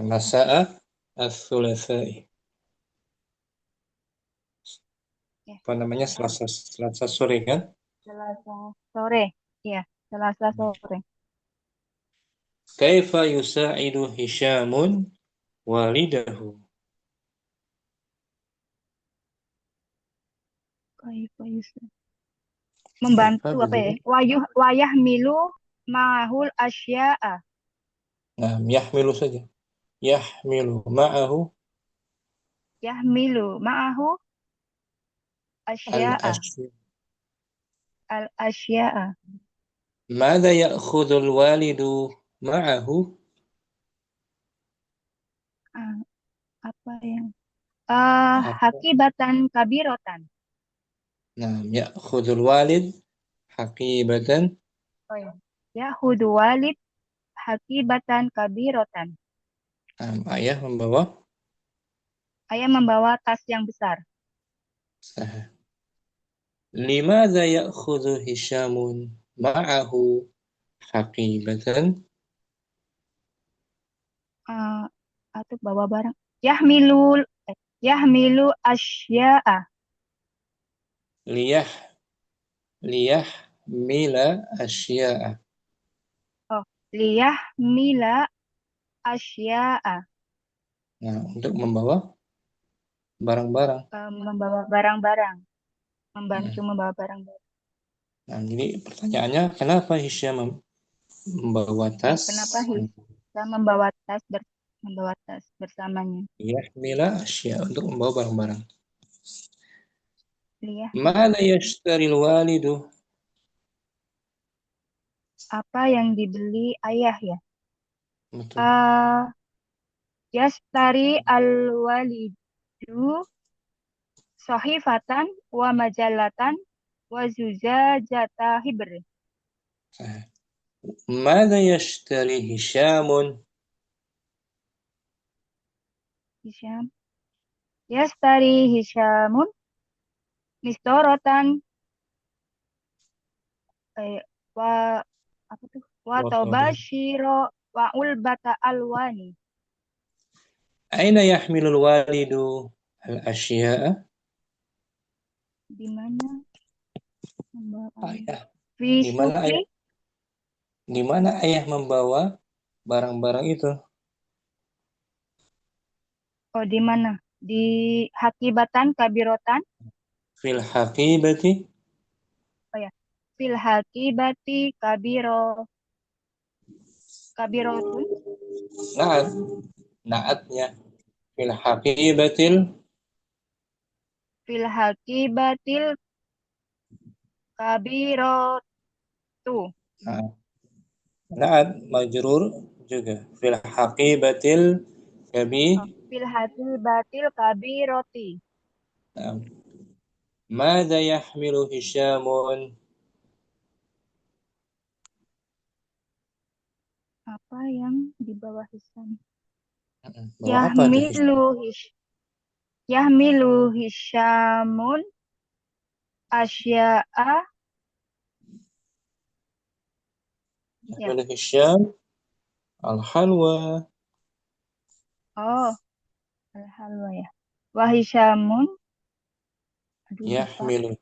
A: Masa'a as-sulasai. Apa namanya, Selasa sore kan?
K: Selasa sore. Iya, Selasa sore.
A: Kaifa yusa'idu Hisyamun walidahu?
K: Kaifa yusa'idu. Membantu apa ya? Wayah milu ma'ahul asya'a.
A: Nah, yahmilu saja. Yahmilu ma'ahu
K: Yahmilu ma'ahu asya'a. Al-asya'a.
A: Mada ya'khudul walidu ma'ahu?
K: Apa yang hakibatan kabirotan.
A: Nah, ya'khudul walid hakibatan.
K: Oh ya. Ya'khudu walid hakibatan kabirotan.
A: Ayah membawa
K: Tas yang besar.
A: Limadha ya'khudhu Hisyamun ma'ahu hakibatan?
K: Atau bawa barang. Yahmilu asya'a.
A: Liyahmila asya'a.
K: Liyahmila asya'a.
A: Nah, untuk membawa barang-barang.
K: Membawa barang-barang. Membantu membawa barang-barang.
A: Nah, jadi pertanyaannya, kenapa Hisyam membawa tas?
K: Kenapa Hisyam membawa tas bersamanya?
A: Yahmila asya, untuk membawa barang-barang.
K: Mana
A: yashtaril walidu?
K: Apa yang dibeli ayah ya?
A: Betul.
K: Yashtari al-walidu sahifatan wa majalatan wa zujajata hibr.
A: Mada yashtari Hisyamun?
K: Yashtari Hisyamun mistoratan wa tabashiro wa ulbata alwani.
A: Aina yahmilul walidu al-asya'a?
K: Di mana?
A: Di mana ayah membawa barang-barang itu?
K: Oh, di mana? Di hakibatan kabirotan?
A: Fil hakibati?
K: Oh ya. Fil hakibati kabirotun?
A: Naatnya. Fil hakibatil
K: kabirotu.
A: Naat majrur juga. Fil hakibatil
K: kabiroti.
A: Mada yahmilu Hisyamun?
K: Apa yang di bawah Hisyam? Yahmilu Hisyamun asya'a.
A: Yahmilu Hisyam al-halwa.
K: Oh, al-halwa ya. Wa Hisyamun.
A: Yahmilu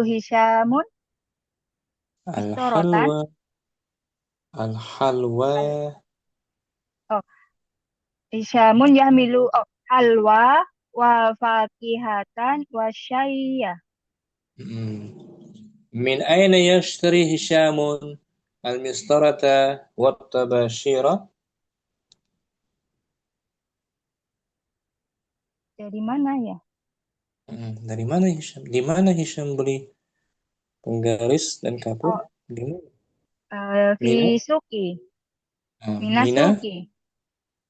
A: Hisyamun al-halwa.
K: Oh, Hisyamun yahmilu halwa wa fakihatan wa syaiya.
A: Min aina yashtari Hisyamun al-mistarata wa tabashira?
K: Dari mana ya?
A: Dari mana Hisyam? Di mana Hisyam beli penggaris dan kapur? Di mana?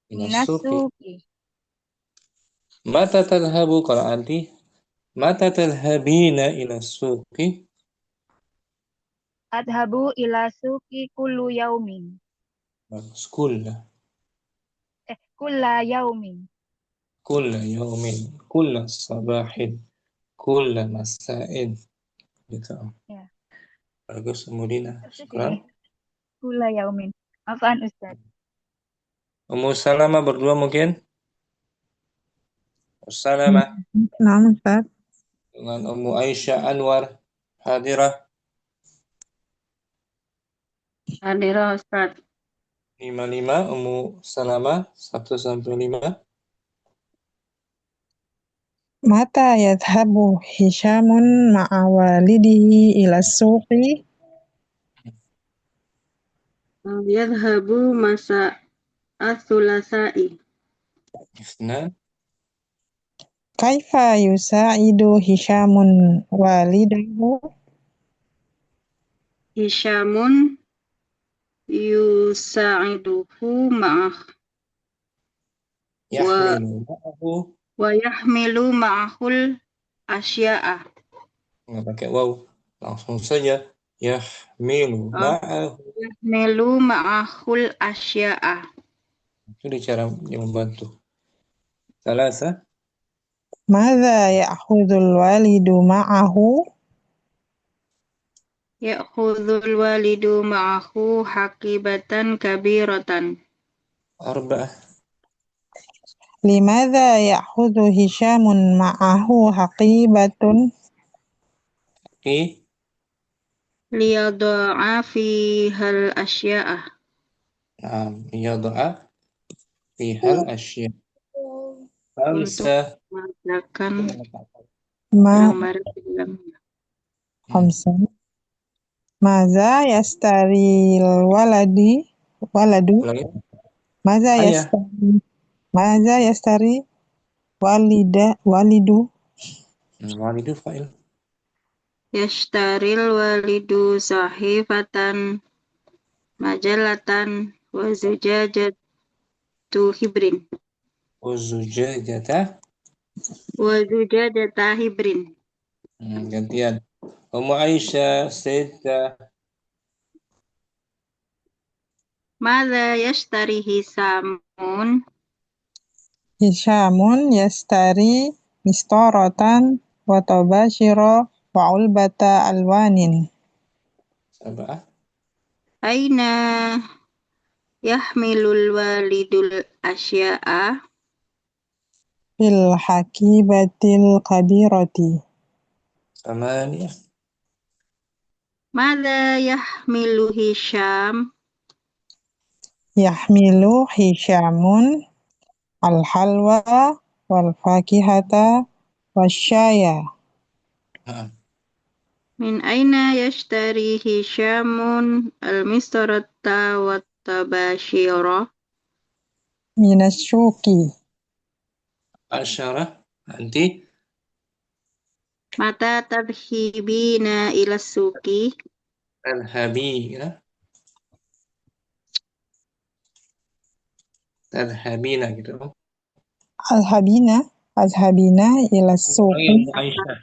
K: Minasuki.
A: Mata tadhabu, kalau anti, mata tadhabina ila suqi?
K: Adhabu ila suki kullu yaumin.
A: Kulla
K: Kulla yaumin.
A: yaumin, kulla sabahin, kulla masa'in. Gitu.
K: Ya.
A: Bagus, Mudina.
K: Itu
A: Syukran.
K: sih. Kulla yaumin. Apaan Ustaz?
A: Ummu Salamah berdua mungkin? Salamah
B: Nah, Ustaz.
A: dengan Ummu Aisyah Anwar hadirah.
I: Hadirah Ustaz.
A: 55 Ummu Salamah 1 sampai 5.
B: Mata yadhabu Hishamun ma'a walidihi ila suqi?
I: Yadhabu masa as-sulasai.
A: Ifna.
B: Kaifa yusa'idu Hishamun walidahu?
I: Hishamun yusa'iduhu ma'ah
A: Yahmilu ma'ahu.
I: wa yahmilu ma'ahul asya'a.
A: Nggak pakai waw. Langsung saja. Yahmilu ma'ahu.
I: Yahmilu ma'ahul asya'a.
A: Itu cara yang membantu. Salasa.
B: Madza ya'khudul walidu ma'ahu?
I: Ya'khudhul walidu ma'ahu haqibatan kabiratan.
A: Arba'ah.
B: Limadza ya'khudhu Hishamun ma'ahu haqibatun?
I: Liyada'a fihal asya'a.
A: Yada'a fihal asya. Khamsah.
I: Meletakkan
B: Ma
I: barang-barang di dalamnya.
B: khamsah. Maza yastaril waladu? Maza
A: Ayah.
B: yastari walidu?
A: Walidu fa'il.
I: Yashtaril walidu sahifatan majalatan wa zujajatu hibrin.
A: Uzujajata.
I: Wa zujajata hibrin.
A: Gantian. Ummu Aisyah Sayyidah.
I: Madza yashtari Hisamun?
B: Hishamun yastari mistaratan wa tabashira wa ulbata alwanin.
A: Sab'ah.
I: Aina yahmilul walidul asya'a?
B: Fil hakibatil kabirati.
A: Samaniyah.
I: Madza yahmilu Hisham?
B: Yahmilu Hishamun al-halwa wal fakihata wasyaya.
I: Min aina yashtari Hishamun al-mistarata wa tabashira?
B: Minasyuki.
A: Asyarah. Nanti.
I: Mata tadhibina ila suki?
A: Tadhabina. Tadhabina gitu.
B: Azhabina ila suqi.
A: Ummu Aisyah.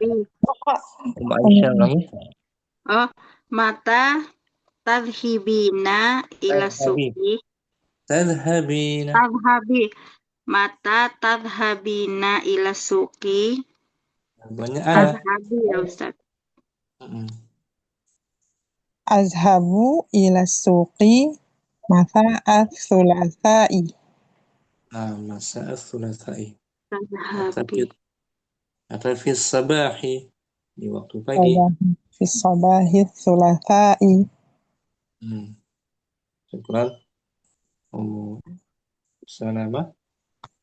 A: Ummu Aisyah lagi.
I: Oh, mata tadhibina ila suki?
A: Tadhabina.
I: Mata tadhabina ila suki?
A: Banyak ada.
I: Tadhabi ya Ustaz.
B: Azhabu ila suqi masa'at thulatha'i.
A: Masa'at thulatha'i.
I: Tadhabi.
A: Atau fi sabahi. Di waktu pagi.
B: Fi sabahi thulatha'i.
A: Syukran. Ummu Salamah.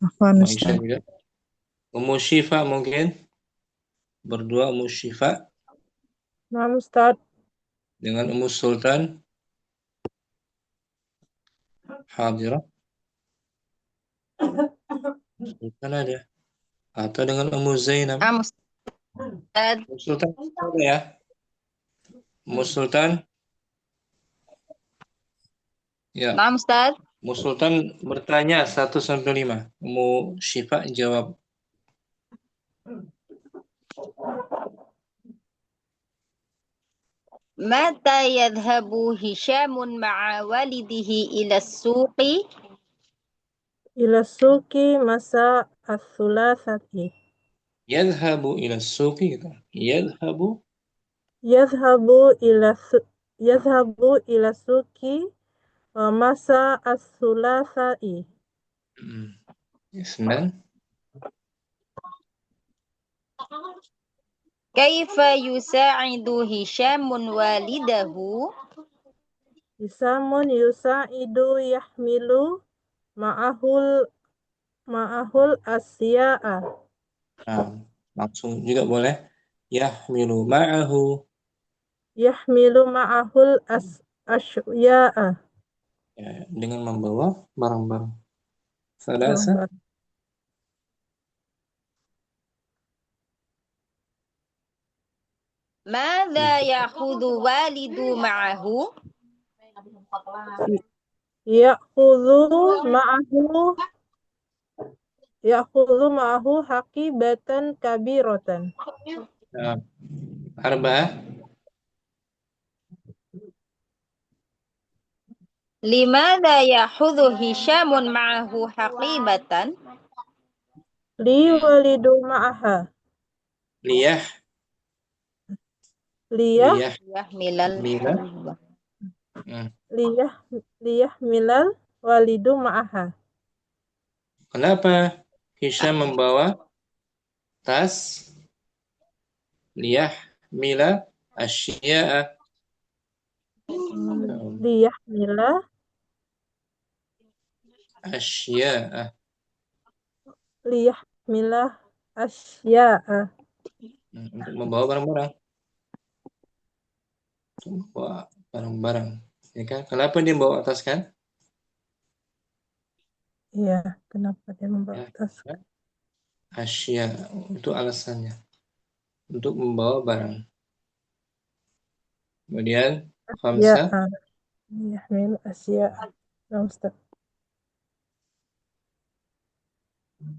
B: Afwan
A: Aisyah
B: Ustaz.
A: juga. Ummu Syifa mungkin. Berdua Ummu Syifa.
E: Nah, Ustaz.
A: Dengan Ummu Sultan. Hadirah. Sultan ada. Atau dengan Ummu Zainab. Ummu Sultan ada ya. Ummu Sultan. Ya.
F: Naam Ustaz.
A: Ummu Sultan bertanya 1 sampai 5. Ummu Syifa jawab.
F: Mata yadhabu Hisyamun ma'a walidihi ila suqi?
E: Ila suki masa as-sulasati.
A: Yadhabu ila suqi gitu. Yadhabu
E: Yadhabu ila suki masa as-sulasai.
A: Senang.
F: Kaifa yusa'idu Hisyamun walidahu?
E: Hisamun yusa'idu yahmilu ma'ahul asya'a.
A: Langsung juga boleh. Yahmilu ma'ahu.
E: Yahmilu ma'ahul asya'a.
A: Ya, dengan membawa barang-barang. Salasa.
F: Mada yakhudhu walidu ma'ahu?
E: Ya'khudhu ma'ahu haqibatan kabiratan.
A: Arba'ah.
F: Limada yakhudhu Hisyamun ma'ahu haqibatan?
E: Li walidu ma'aha.
A: Liyah
E: milal walidu ma'aha.
A: Kenapa Hisyam membawa tas? Liyah mila asya'a.
E: Liyah mila
A: asya'a.
E: Liyah mila asya'a.
A: Untuk membawa barang-barang. Untuk membawa barang-barang. Ya kan? Kenapa dia membawa tas kan?
E: Iya, kenapa dia membawa tas?
A: Asya, itu alasannya. Untuk membawa barang. Kemudian khamsah.
E: Yahmil asya'a. Nah, Ustaz.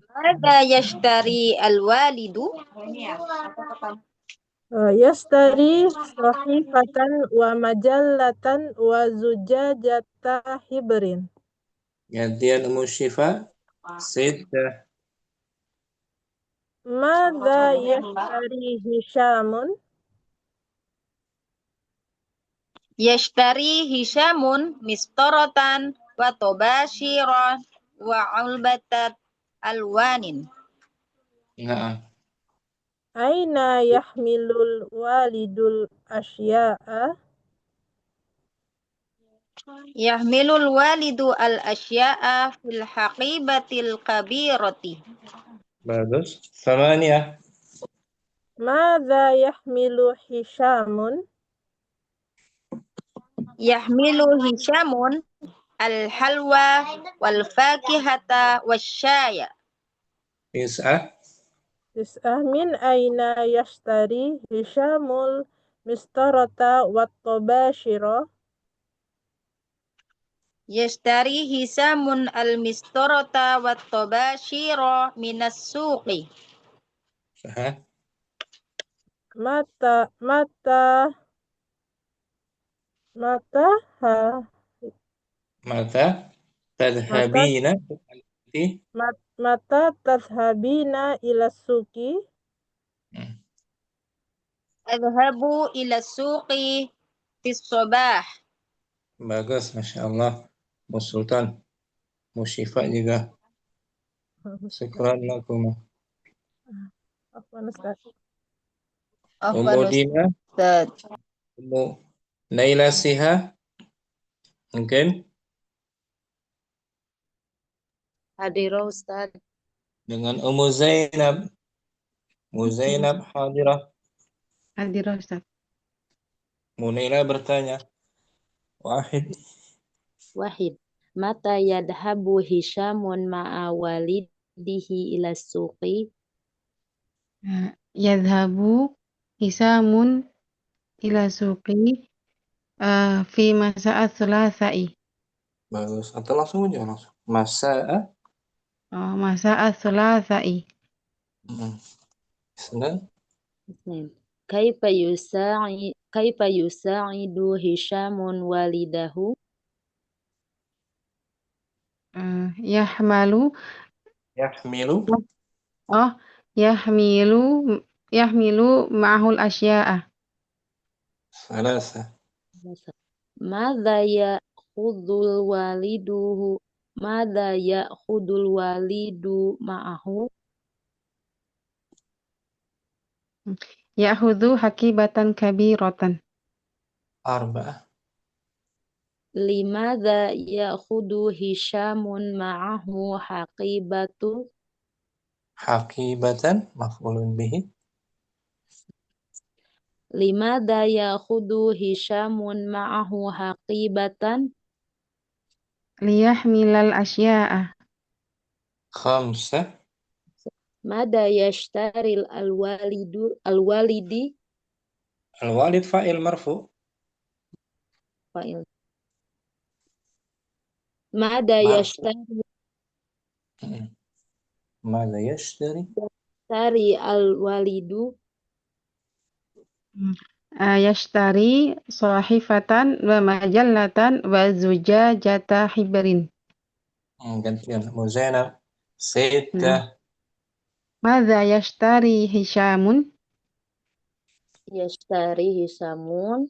F: Mada yashtari al-walidu?
E: Yastari sahifatan wa majallatan wa zujajata hibrin.
A: Gantian Ummu Syifa. Siddah.
E: Mada yashtari Hisyamun?
F: Yashtari Hisyamun mistaratan wa tobashiran wa ulbatat alwanin.
E: Aina yahmilul walidul asya'a?
F: Yahmilul walidu al-asya'a fil haqibatil kabirati.
A: Bagus. Samaniyah.
E: Mada yahmilu Hisyamun?
F: Yahmilu Hisyamun al-halwa wal fakihata wasyaya.
A: Tis'ah.
E: Min aina yashtari Hisyamul mistarata wat tobashira?
F: Yashtari Hisamun al-mistarata wat tobashira minas suqi.
E: Mata tadhabina Mata tadhabina ila suki?
F: Adhabu ila suqi fis sabah.
A: Bagus, Masya Allah. Sultan. Musyifa juga. Syukran lakum.
E: Afwan Ustaz.
A: Ummu Dina. Ummu Naila Siha. Mungkin.
H: Hadirah Ustaz.
A: Dengan Ummu Zainab. Ummu Zainab hadirah.
D: Hadirah Ustaz.
A: Munaila bertanya. Wahid.
H: Mata yadhabu Hisyamun ma'a walidihi ila suqi?
D: Yadhabu Hisamun ila suqi fi masa'at thulatha'i.
A: Bagus. Atau langsung aja langsung. Masa'a.
D: Masa'at thulatha'i.
A: Senang.
H: Kaifa yusa'i kaifa yusa'idu Hisyamun walidahu?
D: Yahmalu
A: Yahmilu
D: oh yahmilu ma'ahul asya'a.
A: salasa.
H: Madza ya'khudul walidu ma'ahu?
D: Ya'khudhu hakibatan kabiratan.
A: Arba'ah.
H: Limadza ya'khudhu Hisyamun ma'ahu
A: Hakibatan maf'ulun bihi.
H: Limadza ya'khudhu Hisyamun ma'ahu haqibatan?
D: Liyahmilal asya'a.
A: Khamsah.
H: Mada yashtaril alwalidi?
A: Al-walid fa'il marfu.
H: Fa'il. Mada yashtari
A: Mada yashtari
H: alwalidu?
D: Yashtari sahifatan wa majallatan wa zujajata hibrin.
A: gantian Zainab. Sittah.
D: Madza yashtari Hisyamun?
H: Yashtari Hisyamun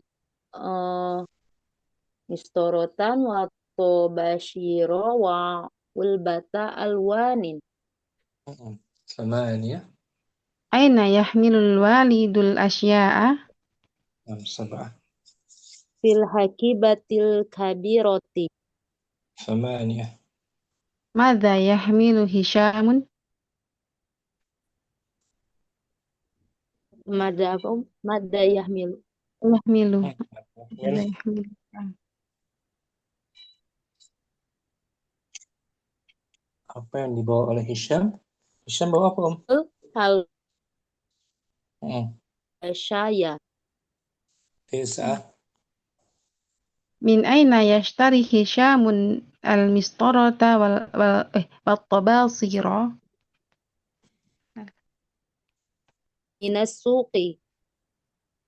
H: mistorotan wa tobashiro wa ulbata alwanin.
A: Thamaniyah.
D: Aina yahmilul walidul asya'a?
A: Sab'ah.
H: Fil hakibatil kabiroti.
A: Thamaniyah.
D: Madza yahmilu Hisyamun?
H: Madza yahmilu.
D: Yahmilu.
A: Apa yang dibawa oleh Hisham? Hisham bawa apa,
H: Hal
A: Om?
H: syaya.
A: Tis'ah.
D: Min aina yashtari Hisyamun al-mistarata wal tabasira?
H: Minas suqi.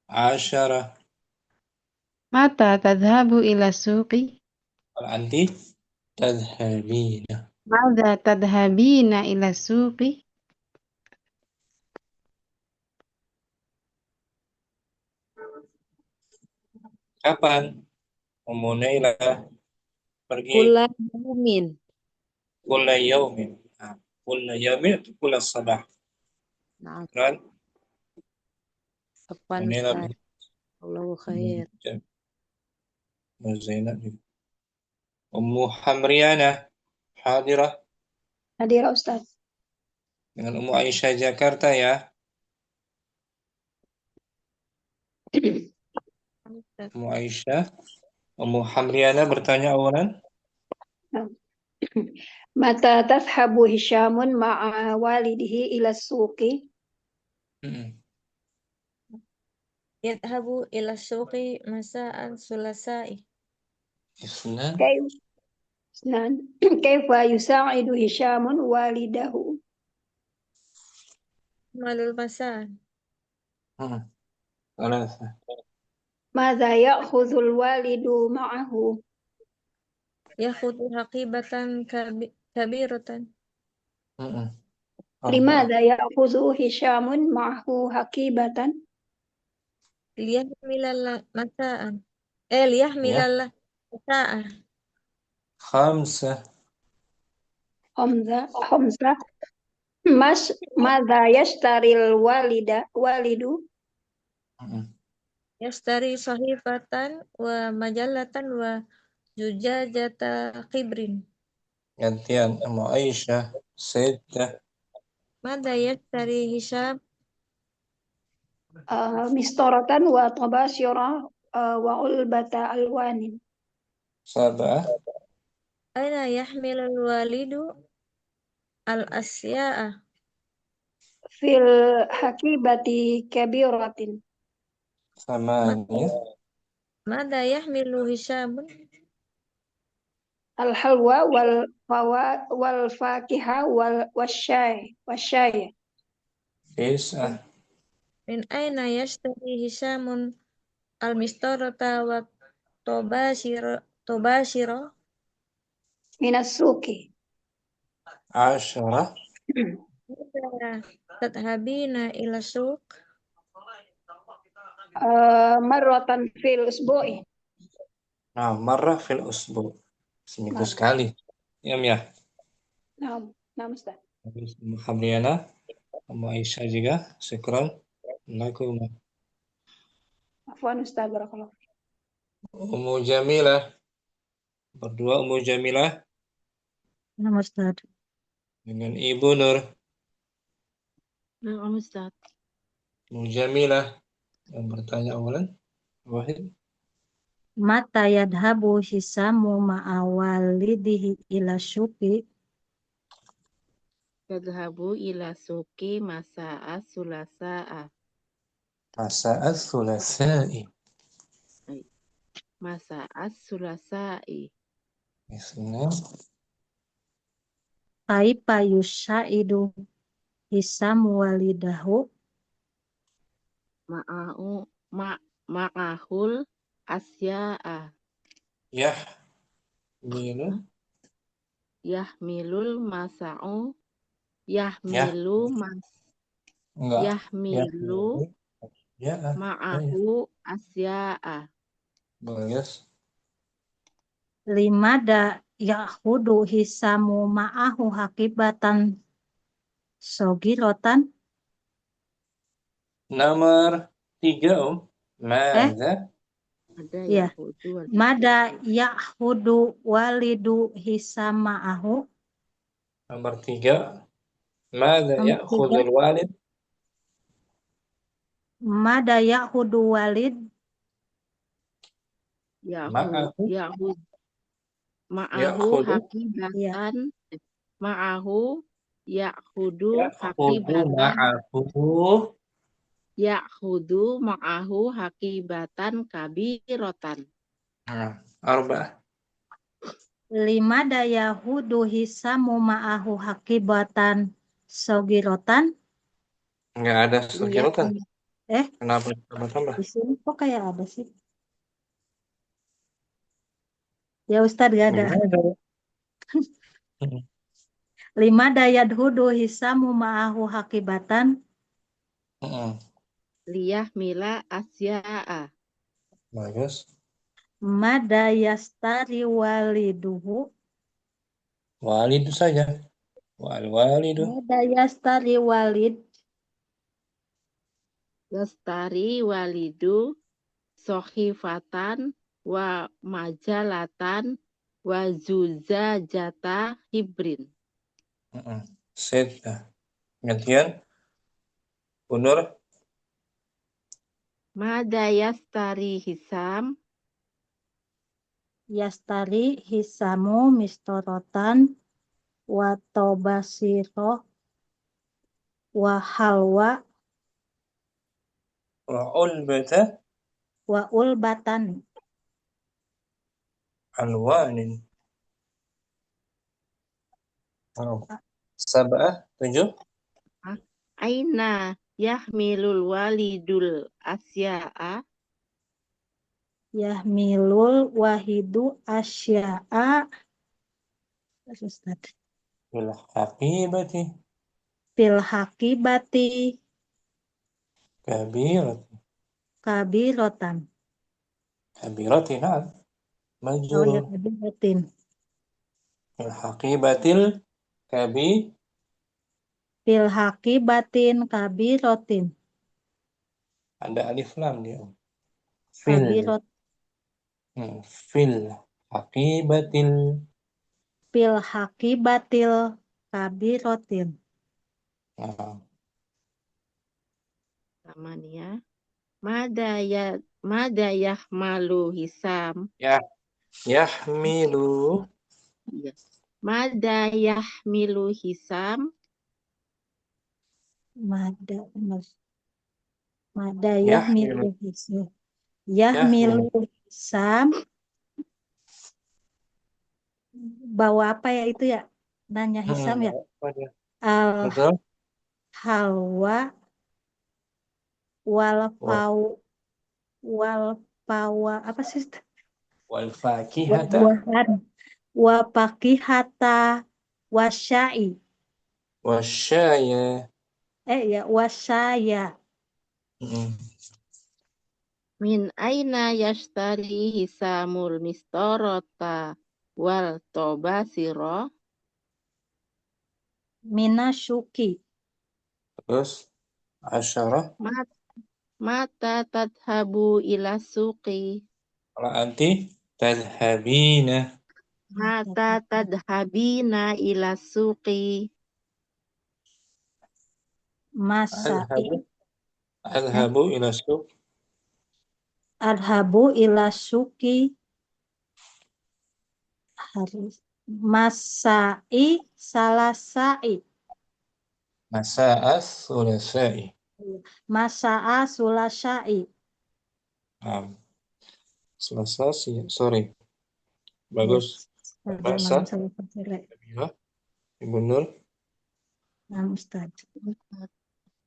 A: Asyarah.
D: Mata tadhhabu ila suqi?
A: Anti tadhhabina.
D: Madza tadhhabina ila suqi?
A: Kapan Ummu Nailah pergi?
H: Kulla yaumin.
A: Kulla yaumin. Kulla yaumin itu kulla sabah.
H: Nah,
A: Kan?
H: kapan Ustaz? Allahu khair.
A: Zainab. Ummu Hamriana hadirah.
G: Hadirah Ustaz.
A: Dengan Ummu Aisyah Jakarta ya. Ummu Aisyah. Ummu Hamriana bertanya awalan.
G: Mata tadhhabu Hisyamun ma'a walidihi ila suqi?
J: Yadhabu ila suqi masa'an sulasa'i.
A: Isnan.
G: Kaifa yusa'idu Hisyamun walidahu?
J: Malul masa'an.
A: Salasa.
G: Madza ya'khudhul walidu ma'ahu?
J: Yakhudhu haqibatan kabiratan.
G: Limadza ya'khudhu Hisyamun ma'ahu haqibatan?
J: Liyahmilal masa'an. Liyahmilal masa'an.
A: Khamsah.
G: Khamsah. Madza yashtaril walidu?
J: Yashtari sahifatan wa majallatan wa zujajata khibrin.
A: Gantian Ummu Aisyah. Sittah.
J: Madza yashtari Hisyam?
G: Mistoratan wa tabasyira wa ulbata alwanin.
A: Sab'ah.
J: Aina yahmilul walidu al-asya'a?
G: Fil hakibati kabiratin.
A: Thamaniyah.
J: Madza yahmilu Hisyamun?
G: Al-halwa wal fakiha wasyaya.
A: Tis'ah.
J: Min aina yashtari Hisyamun al-mistarata wa tobashiro
G: Minasuki.
A: Asyara.
J: tadhabina ila suq
G: Marratan fil usbu'i.
A: Nah, marrah fil usbu. Seminggu
G: Marrah.
A: sekali. Ya,
G: Nah, Ustaz.
A: Habriana, Kamu Aisyah juga. Syukran. Lakum.
G: Afwan Ustaz, barakallahu.
A: Ummu Jamilah. Berdua Ummu Jamilah
H: Nama Ustaz.
A: dengan Ibu Nur.
H: Nama Ustaz.
A: Ummu Jamilah yang bertanya awalan. Wahid.
H: Mata yadhabu hisamu ma'awalidihi ila syuki.
I: Tadhabu ila suki masa'a sulasa'a.
A: Masa'at thulatsa'i.
I: Masa'a sulasa'i.
A: Isna.
H: Kaifa yushaidu hisamu walidahu.
I: Ma'ahul asya'a. Yahmilul masa'u. Yahmilu ma'ahu asya'a.
A: Bagus.
H: Limada yahudu hisamu ma'ahu hakibatan sogirotan.
A: Nomor 3 Mada?
H: Ya. Mada yahudu walidu hisam ma'ahu.
A: Nomor 3 Mada ya'khudul walid?
H: Mada yahudu walid
I: Ma'ahu hakibatan. Ma'ahu ya'khudu hakibatan. Ya'khudu ma'ahu hakibatan kabiratan.
A: Arba'ah.
H: Limada yahudu hisamu ma'ahu hakibatan sogirotan.
A: Enggak ada sogirotan. Kenapa tambah-tambah?
H: Di sini kok kayak ada sih? Ya Ustadz gak ada. Limada yadhudu hisamu ma'ahu hakibatan.
I: Liyahmila asya'a.
A: Bagus.
H: Mada yastari waliduhu.
A: Walid saja. Walidu.
H: Mada yastari walid.
I: Yastari walidu sohifatan wa majalatan wa zuzajata hibrin.
A: Seta. Gantian. Unur.
I: Mada yastari hisam.
H: Yastari hisamu mistorotan wa tobasiro wa halwa
A: Wa ulbata.
H: wa ulbatan.
A: Alwanin. Sab'ah. 7.
I: Aina yahmilul walidul asya'a.
H: Yahmilul wahidu asya'a.
A: Bil haqibati.
H: Bil haqibati. Kabiratan.
A: Kabiratin. Majrur.
H: Oh ya, kabiratin.
A: Bil haqibatil
H: Bil haqibatin kabiratin.
A: Ada alif lam dia.
H: Kabirat.
A: Fil haqibatil.
H: Bil haqibatil kabiratin.
I: Tamania. Mada yahmalu hisam.
A: Yahmilu.
I: Mada yahmilu hisam.
H: Mada yahmilu hisam. Yahmilu hisam. Bawa apa ya itu ya? Nanya hisam ya? Halwa wal apa sih?
A: Wal fakihata.
H: Buah-buahan. Wa fakihata wasyai.
A: Wasyaya.
H: Ya, wasyaya.
I: Min aina yashtari Hisamul mistorota wal tobasiro.
H: Minasyuki.
A: Terus asyarah.
I: Mata tadhabu ila suqi.
A: Kalau anti tadhabina.
I: Mata tadhabina ila suqi.
H: Masai.
A: Adhabu ila suq.
H: Adhabu ila suki. Harus. Masai salasai.
A: Masa'as sulasai.
H: Masa'a sulasai.
A: Selasa sore. Bagus. Bahasa. Ibu Nur.
H: Nah, Ustaz.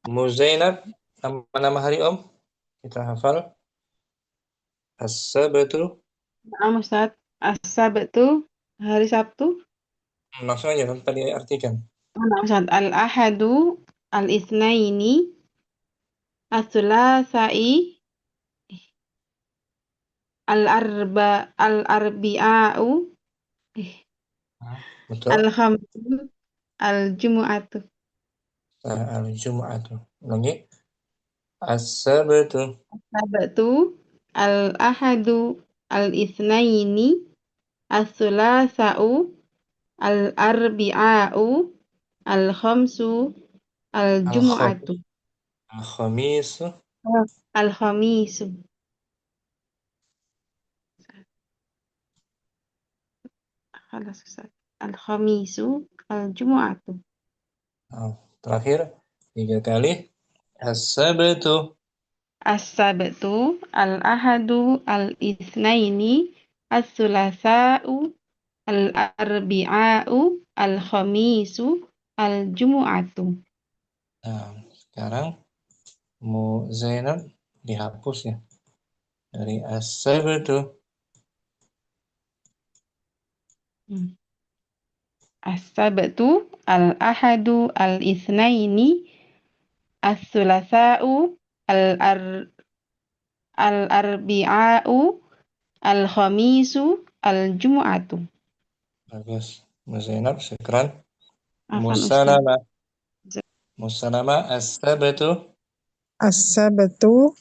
A: Muzainab. Nama hari Om. Kita hafal. As-sabtu.
D: Nah, Ustaz. As-sabtu, hari Sabtu.
A: Langsung aja kan tadi artikan.
D: Nah, Ustaz. Al-ahadu, al-itsnaini, as-sulasai, al-arbi'a'u,
A: Betul.
D: al-khamsu, al-jumu'atu.
A: Al-jum'atu. Lagi. As-sabtu.
D: Sabtu, al-ahadu, al-itsnaini, as-sulasa'u, al-arbi'a'u, al-khamsu, al-jumu'atu.
A: Al-khamisu.
D: Al-khamisu. Khalas, Ustaz. Al-khamisu, al-jumu'atu.
A: Terakhir 3 kali. As-sabtu.
D: As-sabtu, al-ahadu, al-itsnaini, as-sulasa'u, al-arbi'a'u, al-khamisu, al-jumu'atu.
A: Nah, sekarang Mu Zainab dihapus ya. Dari as-sabtu.
D: As-sabtu, al-ahadu, al-itsnaini, as-sulasa'u, al-arbi'a'u, al-khamisu, al-jumu'atu.
A: Bagus. Mu Zainab, syukran.
D: Afwan,
A: Musalama. Musalama as-sabtu.
B: As-sabtu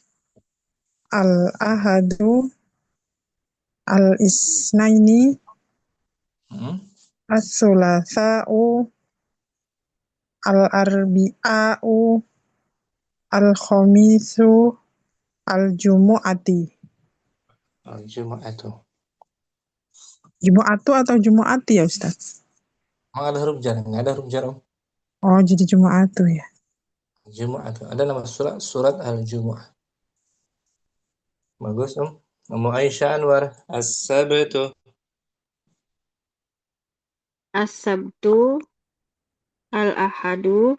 B: al-ahadu al-isnaini as-sulasa'u al-arbi'a'u al-khamisu al-jumu'ati.
A: Al-jumu'atu.
B: Jumu'atu atau jumu'ati ya Ustaz?
A: Emang ada huruf jar? Nggak ada huruf jar, Om.
B: Oh, jadi jumu'atu ya.
A: Jumu'atu. Ada nama surat Al-Jumu'ah. Bagus, Om. Namu Aisyah Anwar. As-sabtu.
I: As-sabtu, al-ahadu,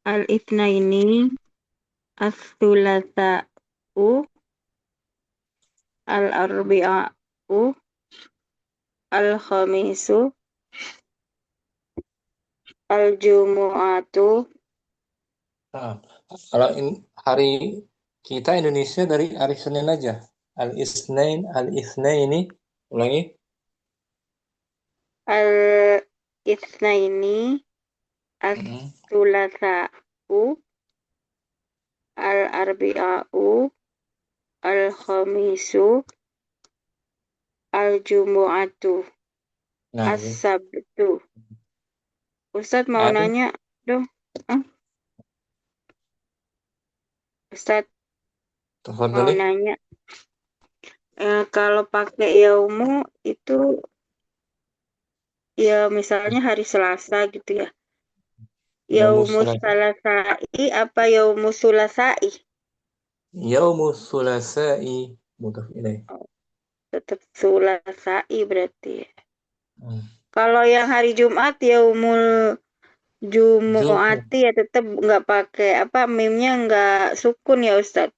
I: al-itsnaini, as-sulasa'u, al-arbi'a'u, al-khamisu, al-jumu'atu.
A: Nah, kalau hari kita Indonesia dari hari Senin aja. Al-Isnain, al-Itsnaini. Ulangi.
I: Al-itsnaini, as-sulasa'u, al-arbi'a'u, al-khamisu, al-jumu'atu.
A: Nah,
I: As-sabtu. Ustadz mau nanya dong. Ustadz mau nanya. Kalau pakai yaumu itu ya misalnya hari Selasa gitu ya. Yaumus Salasai apa yaumus Sulasai?
A: Yaumus Sulasai. Mudhaf ilaih.
I: Tetap Sulasai berarti. Kalau yang hari Jumat yaumul Jumu'ati ya tetap nggak pakai apa mimnya nggak sukun ya Ustadz.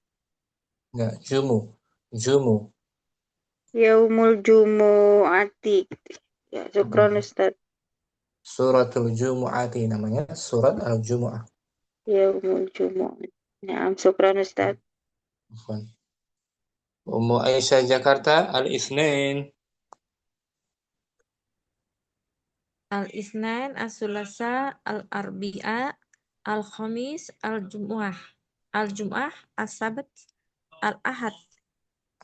A: Enggak, jumu.
I: Yaumul Jumu'ati. Ya, syukran Ustaz.
A: Suratul Jumu'ati namanya, surat Al-Jumu'ah.
I: Yaumul Jumu'ati. Ya, syukran Ustaz.
A: Ummu Aisyah Jakarta, Al-Itsnain.
J: Al-Isnain, As-Sulasa, Al-Arbi'a, Al-Khamis, Al-Jum'ah, As-Sabt, Al-Ahad.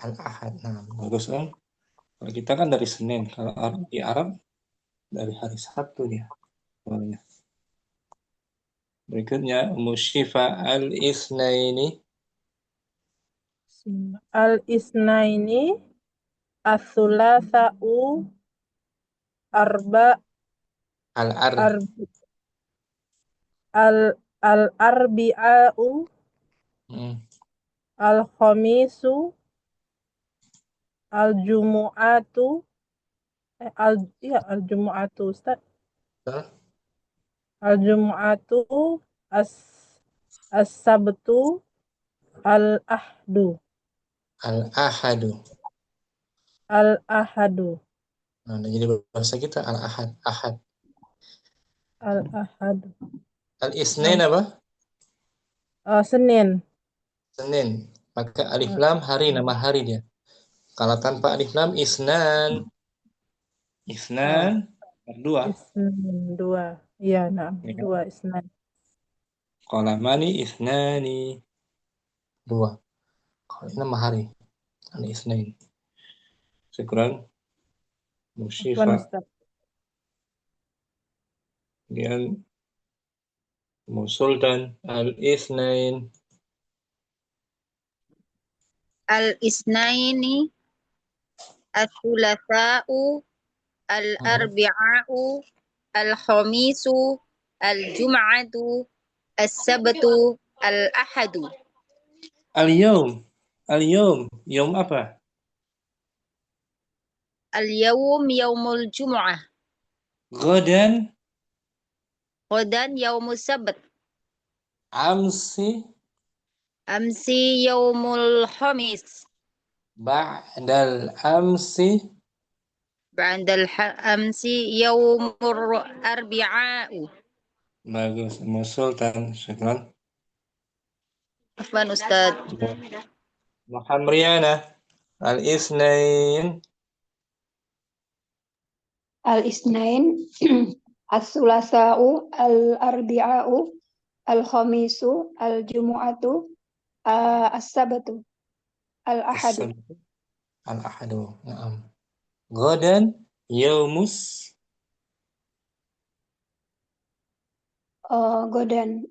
A: Al-Ahad. Nah, bagus kan? Kalau kita kan dari Senin, kalau di Arab dari hari Sabtu dia. Berikutnya Ummu Syifa Al-Itsnaini.
E: Al-Isnaini, As-Sulasa'u, Al-Arbi'a'u, Al-Khamisu, Al-Jumu'atu, Al-Jumu'atu, Ustaz. Al-Jumu'atu, As-Sabtu, Al-Ahdu.
A: Nah, jadi bahasa kita Al-Ahad.
E: Al-Ahadu.
A: Al-Itsnain apa?
E: Senin.
A: Maka alif lam hari, nama hari dia. Kalau tanpa alif lam isnan berdua.
E: Dua. Iya, nah, dua isnan.
A: Qalamani isnani. Dua. Kalau ini nama hari. Al-Itsnain. Syukran. Musyifa. Kemudian Sultan Al-Itsnain.
F: Al-Isnaini, As-Sulasa'u, Al-Arbi'a'u, Al-Khamisu, Al-Jum'atu, As-Sabtu, Al-Ahadu.
A: Al-Yawm, Yawm apa?
F: Al-Yawm, Yawmul Jum'ah.
A: Ghadan,
F: Yawmus Sabt.
A: Amsi,
F: Yawmul Khamis.
A: Ba'dal Amsi,
F: Yawmul Arbi'a'u.
A: Bagus, Sultan. Syukran.
F: Afwan Ustaz.
A: Muhamriana Al-Itsnain.
G: As-Sulasa'u, Al-Arbi'a'u, Al-Khamisu, Al-Jumu'atu, As-Sabtu, Al-Ahadu.
A: Al-Ahadu. Naam. Ghadan Yawmus.
G: Godan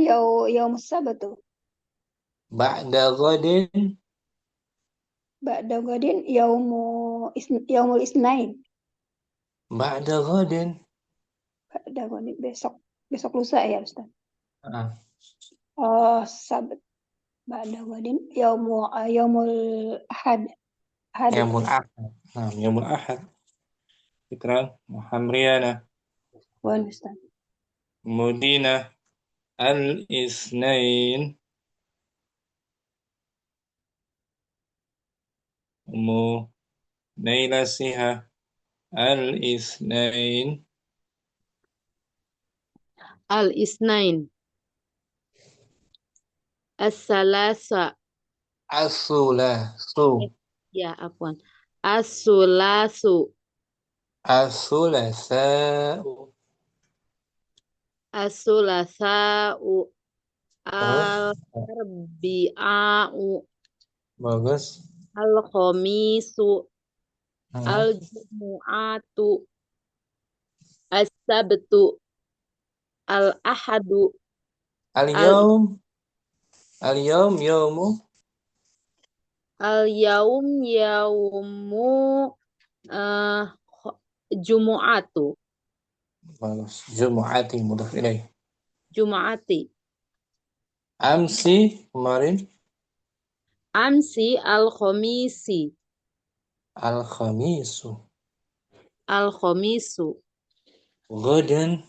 G: Yawmus Sabtu.
A: Ba'da Ghadin.
G: Yawmul Isnain.
A: Ba'da Ghadin.
G: Besok lusa ya Ustaz. Sabat. Ba'da Ghadin Yawmul Ahad.
A: Yawmul Ahad. Nah, Yawmul Ahad. Syukran. Muhamriana.
G: Ustaz.
A: Mudina Al-Itsnain. Ummu Naila Siha Al-Itsnain.
L: Al-Itsnain. As-Salasa.
A: As-Sulasu.
L: Ya, afwan. As-Sulasu.
A: As-Sulasa'u.
L: As-Sulasa'u. Al-Arbi'a'u.
A: Bagus.
L: Al-Khamisu. Al-Jumu'atu. As-Sabtu. Al-Ahadu.
A: Al-Yawm. Al-Yawm Yawmu.
L: Al-Yawm Yawmu Jumu'atu.
A: Bagus. Jumu'ati mudhaf ilaih.
L: Jumu'ati.
A: Amsi kemarin.
L: Amsi al-Khamisi.
A: Al-Khamisu.
L: Al-Khamisu.
A: Ghadan.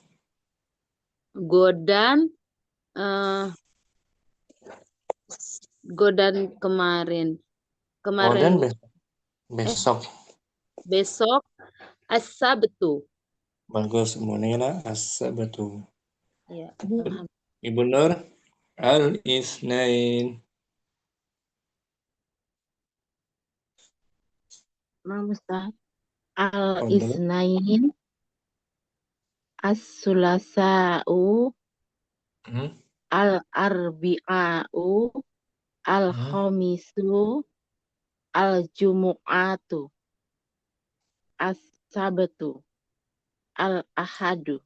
L: Godan kemarin.
A: Godan
L: Kemarin
A: besok.
L: besok as-sabtu.
A: Bagus, Munira. As-sabtu.
L: Ya.
A: Ibu Nur, al-itsnain.
L: Ustaz.
A: Tafadhal.
L: Al-isnain as-sulasa'u al-arbi'a'u al-khamisu al-jumu'atu as-sabtu al-ahadu.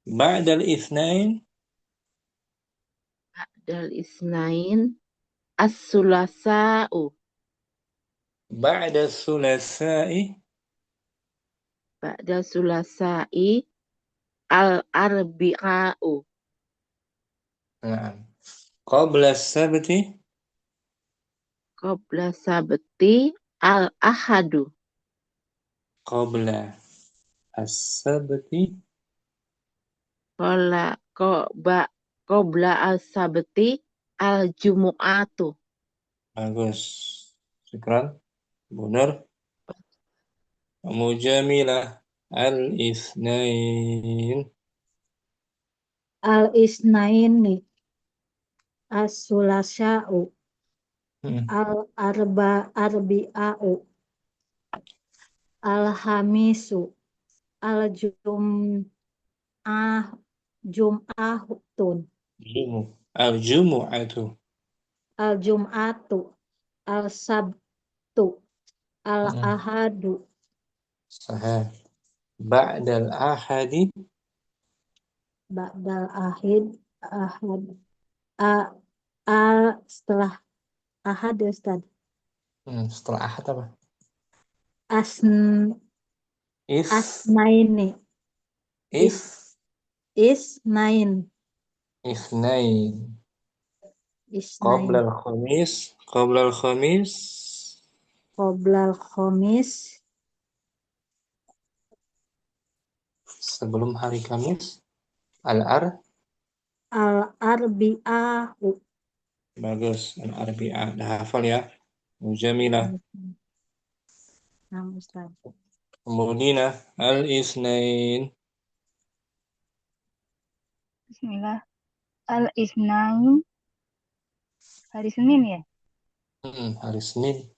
A: Ba'dal itsnain.
L: Ba'dal isnain as-sulasa'u.
A: Ba'da sulasa'i.
L: Ba'da sulasa'i al-arbi'a'u.
A: Nah. Qabla sabti.
L: Qabla sabti al-ahadu.
A: Qabla as-sabti.
L: Qabla as-sabti al-jumu'atu.
A: Bagus. Syukran. Bu Nur. Mujamilah. Al-itsnain.
H: Al-isnaini as-sulasa'u al-arbi'a'u al-hamisu al-jum'atun
A: Al-jumu'atu.
H: al-jum'atu al-sabtu al-ahadu
A: Sahih. Ba'dal ahadi.
H: ba'dal ahad setelah ahad ya Ustaz.
A: Setelah ahad apa?
H: Asnaini isnain
A: Qabla al-khamis.
H: qoblal khomis
A: Sebelum hari Kamis.
H: al-arbi'a'u.
A: Bagus. Al-arbi'a. Dah hafal ya. Mujamilah.
H: Nah, Ustaz.
A: Kemudian al-itsnain.
K: Bismillah. Al-isnain hari Senin ya?
A: Hari Senin.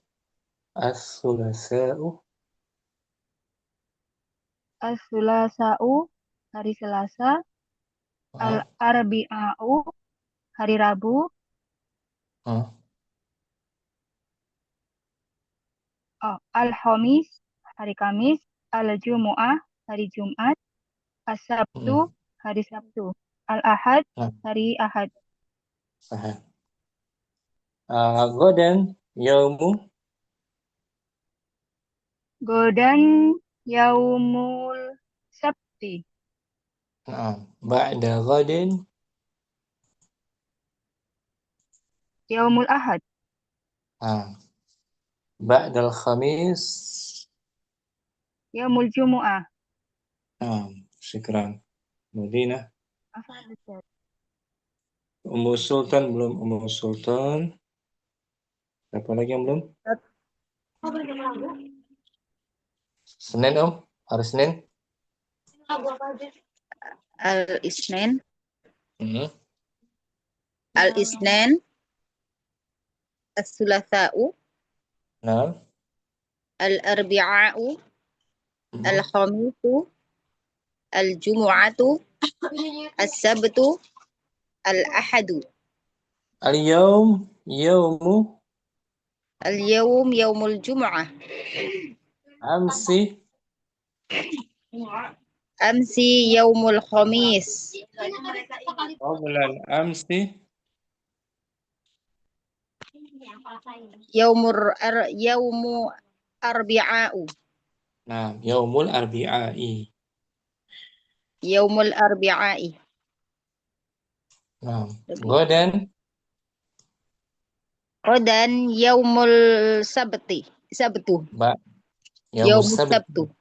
A: As-sulasa'u.
K: As-sulasa'u hari Selasa. Al-arbi'a'u hari Rabu. Al-khamis hari Kamis. Al-jumu'ah hari Jumat. As-sabtu hari Sabtu. Al-ahad hari Ahad.
A: Sahih. Godan yaumu.
K: Godan yaumul sabti.
A: Ba'da ghadin.
K: Yaumul ahad.
A: Ba'dal khamis.
K: Yaumul jumu'ah.
A: Syukran. Madinah.
K: Afan Ustaz.
A: Ummu Sultan belum. Ummu Sultan. Siapa lagi yang belum? Senin Om. Hari Senin.
F: Al-Isnin. Al-Isnin. As-Sulasa'u.
A: Nah.
F: Al-Arbi'a'u. Al-Khamisu. Al-Jumu'atu. As-Sabtu. Al-Ahadu.
A: Al-yawm. Yawmu.
F: Al-yawm yawmul jumu'ah.
A: Amsi.
F: Amsi yawmul khamis.
A: Qabla al-amsi.
F: Yawmu arbi'a'u.
A: Nah, yaumul arbi'ai.
F: Yawmul arbi'ai.
A: Nah, godan.
F: Godan yawmul sabti. Sabtu.
A: Yaumus
F: sabtu.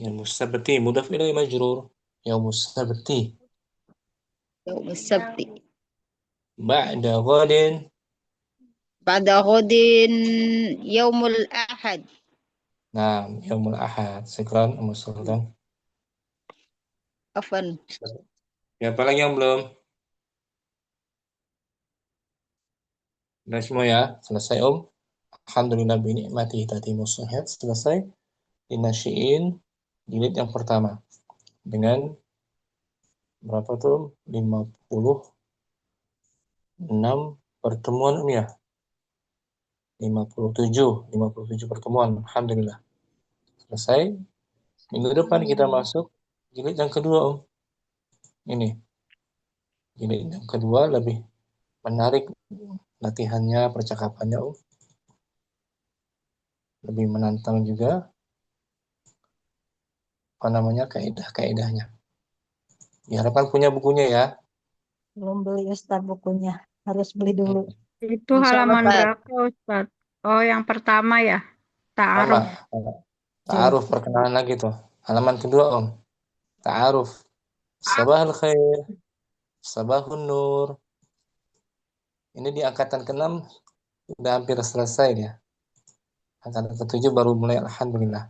A: Yaumus sabti. Mudhaf ilaihi majrur. Yaumus sabti.
F: Yawmus sabti.
A: Ba'da ghadin.
F: Ba'da ghadin yaumul ahad.
A: Nah, yaumul ahad. Syukran, Umu Sultan.
F: Afan.
A: Siapa lagi yang belum? Udah semua ya? Selesai, Om? Alhamdulillah binikmati tatimus sehat. Selesai. Dinasyiin jilid yang pertama. Dengan berapa tuh? 56 pertemuan, Om ya? 57 pertemuan. Alhamdulillah. Selesai. Minggu depan kita masuk jilid yang kedua, Om. Ini. Jilid yang kedua lebih menarik latihannya, percakapannya, Om. Lebih menantang juga kaidah-kaidahnya. Diharapkan punya bukunya ya.
H: Belum beli Ustaz bukunya. Harus beli dulu.
I: Itu
F: Insya Allah,
I: halaman
F: Ustaz.
I: berapa, Ustaz? Oh, yang pertama ya?
A: Sama.
I: Ta'aruf.
A: Ta'aruf, perkenalan lagi tuh. Halaman kedua, Om. Ta'aruf. Sabahul khair. Sabahun nur. Ini di angkatan ke-6 sudah hampir selesai ya. Angkatan ke-7 baru mulai, Alhamdulillah.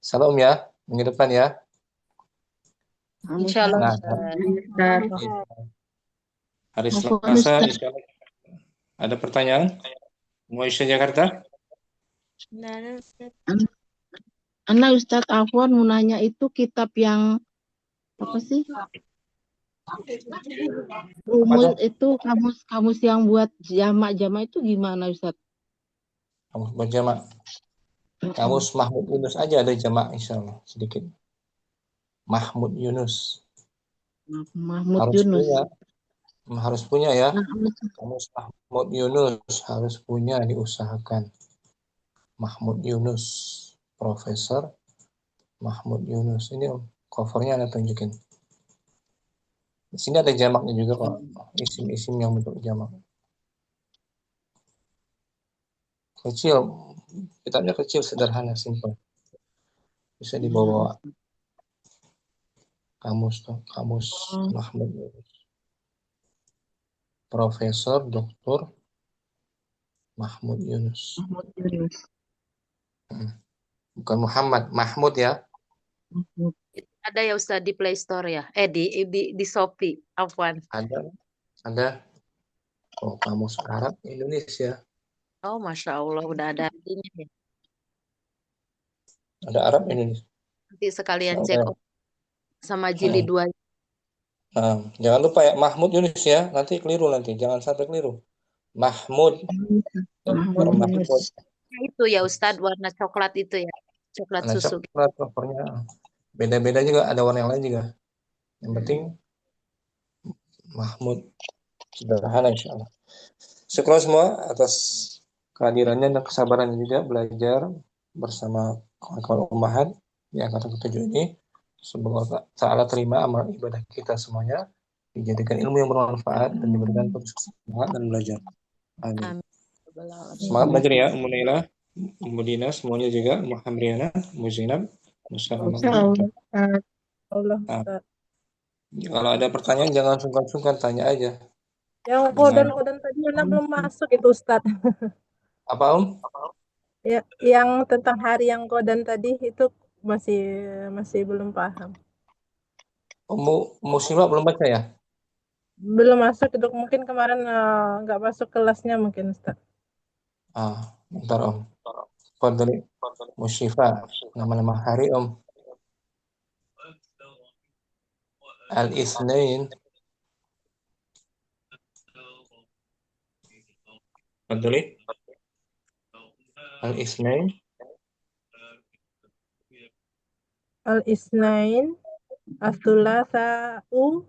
A: Salam ya, minggu depan ya.
F: Insya Allah,
A: Nah,
F: Ustaz.
A: hari
L: Afwan,
A: Selasa,
L: Ustaz.
A: insya Allah. Ada pertanyaan? Muisya Jakarta?
J: Nah, Ustaz.
L: Ana Ustaz Afwan mau nanya itu kitab yang apa sih? Rumus itu kamus yang buat jamak-jamak itu gimana Ustaz?
A: Kamus berjamak. Kamus Mahmud Yunus aja ada jamak, insya Allah sedikit. Mahmud Yunus.
L: Mahmud
A: Harus
L: Yunus.
A: punya. Harus punya ya. Kamus Mahmud Yunus harus punya, diusahakan. Mahmud Yunus, Profesor Mahmud Yunus. Ini Om, covernya Anda tunjukin. Di sini ada jamaknya juga kok, isim-isim yang bentuk jamak. Kecil, kitabnya kecil, sederhana, simpel. Bisa dibawa kamus tuh, kamus Mahmud Yunus. Profesor Dr. Mahmud Yunus.
L: Mahmud Yunus.
A: Bukan Muhammad, Mahmud ya.
M: Ada ya Ustaz di Play Store ya? Di Shopee, Afwan.
A: Ada. Oh, kamus Arab Indonesia.
M: Oh, Masya Allah, udah ada artinya ya.
A: Ada Arab Indonesia.
M: Nanti sekalian cek sama jilid 2.
A: Nah, jangan lupa ya, Mahmud Yunus ya. Nanti keliru nanti, jangan sampai keliru. Mahmud.
L: Mahmud.
M: Itu ya Ustadz, warna coklat itu ya. Coklat
A: Warna
M: susu.
A: coklat covernya. Beda-beda juga, ada warna yang lain juga. Yang penting Mahmud. Sederhana insya Allah. Syukur semua atas kehadirannya dan kesabarannya juga belajar bersama kawan-kawan Ummahat di angkatan ke-7 ini. Semoga Ta'ala terima amal ibadah kita semuanya, dijadikan ilmu yang bermanfaat dan diberikan terus semangat dan belajar. Amin. Semangat belajar ya, Ummu Naila, Ummu Dina, semuanya juga, Ummu Hamriana, Ummu Zainab. Kalau ada pertanyaan jangan sungkan-sungkan, tanya aja.
E: Yang kodan-kodan tadi Ana belum masuk itu Ustaz.
A: Apa Om?
E: Ya, yang tentang hari yang kodan tadi itu masih belum paham.
A: Ummu Siwa belum baca ya?
E: Belum masuk itu, mungkin kemarin nggak masuk kelasnya mungkin Ustaz.
A: Bentar Om. Fadli Musyifa, nama-nama hari Om. Al-Itsnain. Fadli. Al-Itsnain.
E: Al-Itsnain, As-Tsulasa'u,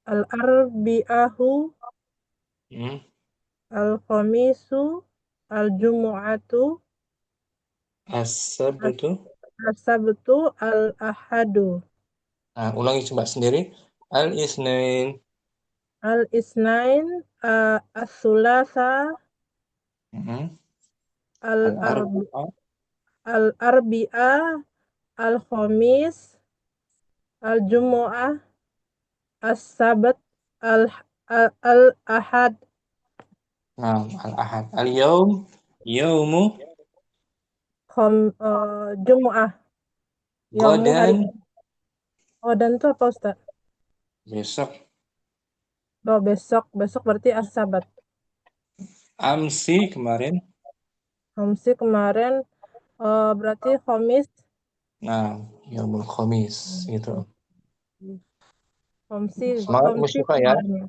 E: Al-Arbi'ahu, Al-Khamisu, Al-Jumu'atu, As-Sabtu, Al-Ahadu.
A: Nah, ulangi coba sendiri. Al-Itsnain.
E: Al-Itsnain, As-Tsulasa, Al-Arbi'a, Al-Khamis, Al-Jumu'ah, As-Sabat, Al-Ahad.
A: Nah, al-ahad. Al-yaum, yaumu,
E: Jumu'ah. Yaumu hari.
A: godan,
E: Godan itu apa Ustaz?
A: besok.
E: Oh, besok berarti as-sabat.
A: Amsi, kemarin.
E: Hamsi kemarin berarti Khamis.
A: Nah, yaumul khamis, gitu.
E: Hamsi
A: Semangat Musyifa ya.
E: kemarin.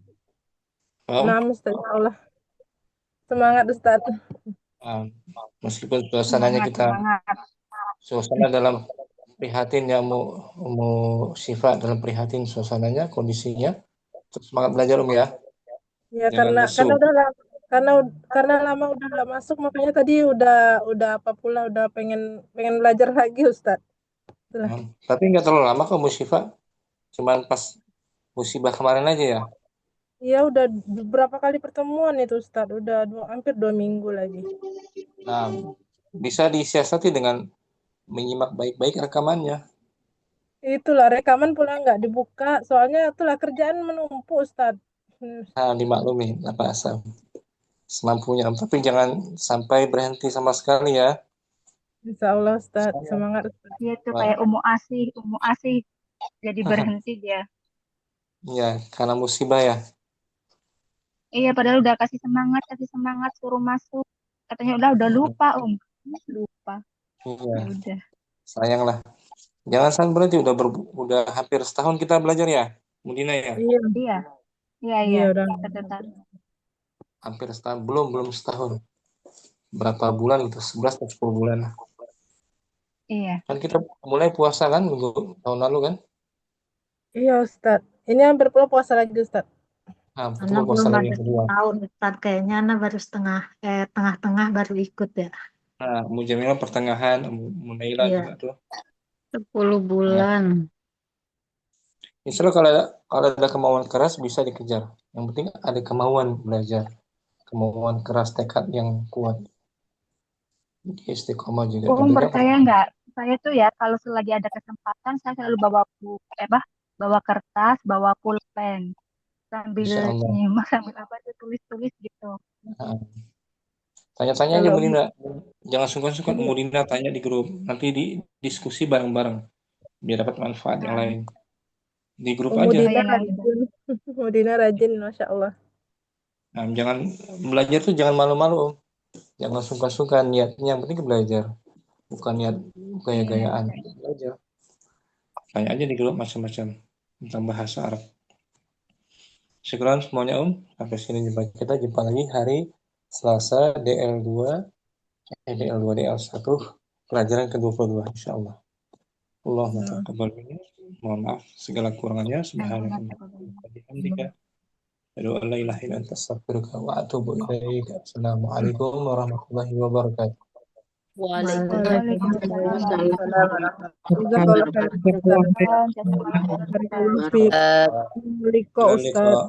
A: Om.
E: Nah, Ustaz, Allah. Semangat Ustaz.
A: Meskipun suasananya suasana dalam prihatin ya Syifa, dalam prihatin suasananya, kondisinya. Terus semangat belajar ya.
E: Ya,
A: Jangan lesu.
E: karena lama udah nggak masuk, makanya tadi udah apa pula udah pengen belajar lagi Ustaz.
A: Tapi nggak terlalu lama kok Syifa. Cuman pas musibah kemarin aja ya.
E: Iya, udah beberapa kali pertemuan itu Ustaz, udah hampir 2 minggu lagi.
A: Nah, bisa disiasati dengan menyimak baik-baik rekamannya.
E: Itulah rekaman pula nggak dibuka, soalnya itulah kerjaan menumpuk Ustaz.
A: Nah, dimaklumi, apa asal semampunya, tapi jangan sampai berhenti sama sekali ya.
E: Insya Allah Ustaz, semangat Ustaz.
K: Iya tuh kayak Ummu Asih jadi berhenti dia.
A: Iya, karena musibah ya.
K: Iya, padahal udah kasih semangat suruh masuk. Katanya udah lupa lupa.
A: Iya.
K: Ya udah.
A: Sayang lah. Jangan sampai berhenti, udah hampir setahun kita belajar ya, Mudina ya.
K: Iya.
E: Udah.
A: Hampir setahun, belum setahun. Berapa bulan gitu, 11 atau 10 bulan.
K: Iya.
A: Kan kita mulai puasa kan minggu tahun lalu kan?
E: Iya Ustaz. Ini hampir puasa lagi Ustaz.
H: Karena belum ada tahun Ustaz, kayaknya Ana baru tengah-tengah baru ikut ya.
A: Nah, Mujamilah pertengahan, Munaila juga tuh.
H: 10 bulan.
A: Insya Allah kalau ada kemauan keras bisa dikejar. Yang penting ada kemauan belajar, kemauan keras, tekad yang kuat. Istiqomah juga.
K: Percaya nggak? Saya tuh ya kalau selagi ada kesempatan saya selalu bawa kertas, bawa pulpen sambil nyimak sambil tulis-tulis gitu.
A: Tanya-tanya aja Mudina, jangan sungkan-sungkan Mudina tanya di grup, nanti diskusi bareng-bareng biar dapat manfaat yang lain. Di grup aja.
E: Mudina rajin, Masya Allah.
A: Nah, jangan belajar tuh jangan malu-malu, jangan sungkan-sungkan, niatnya yang penting belajar, bukan niat gaya-gayaan. Belajar. Tanya aja di grup macam-macam tentang bahasa Arab. Syukran semuanya sampai sini kita jumpa lagi hari Selasa DL2 DL1 pelajaran ke-22 insyaallah. Allahumma taqabbal minni. Mohon maaf segala kurangannya. Subhanallah. La ilaha illa anta astaghfiruka wa atubu ilaik. Assalamualaikum warahmatullahi wabarakatuh.
M: Waalaikumsalam.
E: Assalamualaikum Ustaz.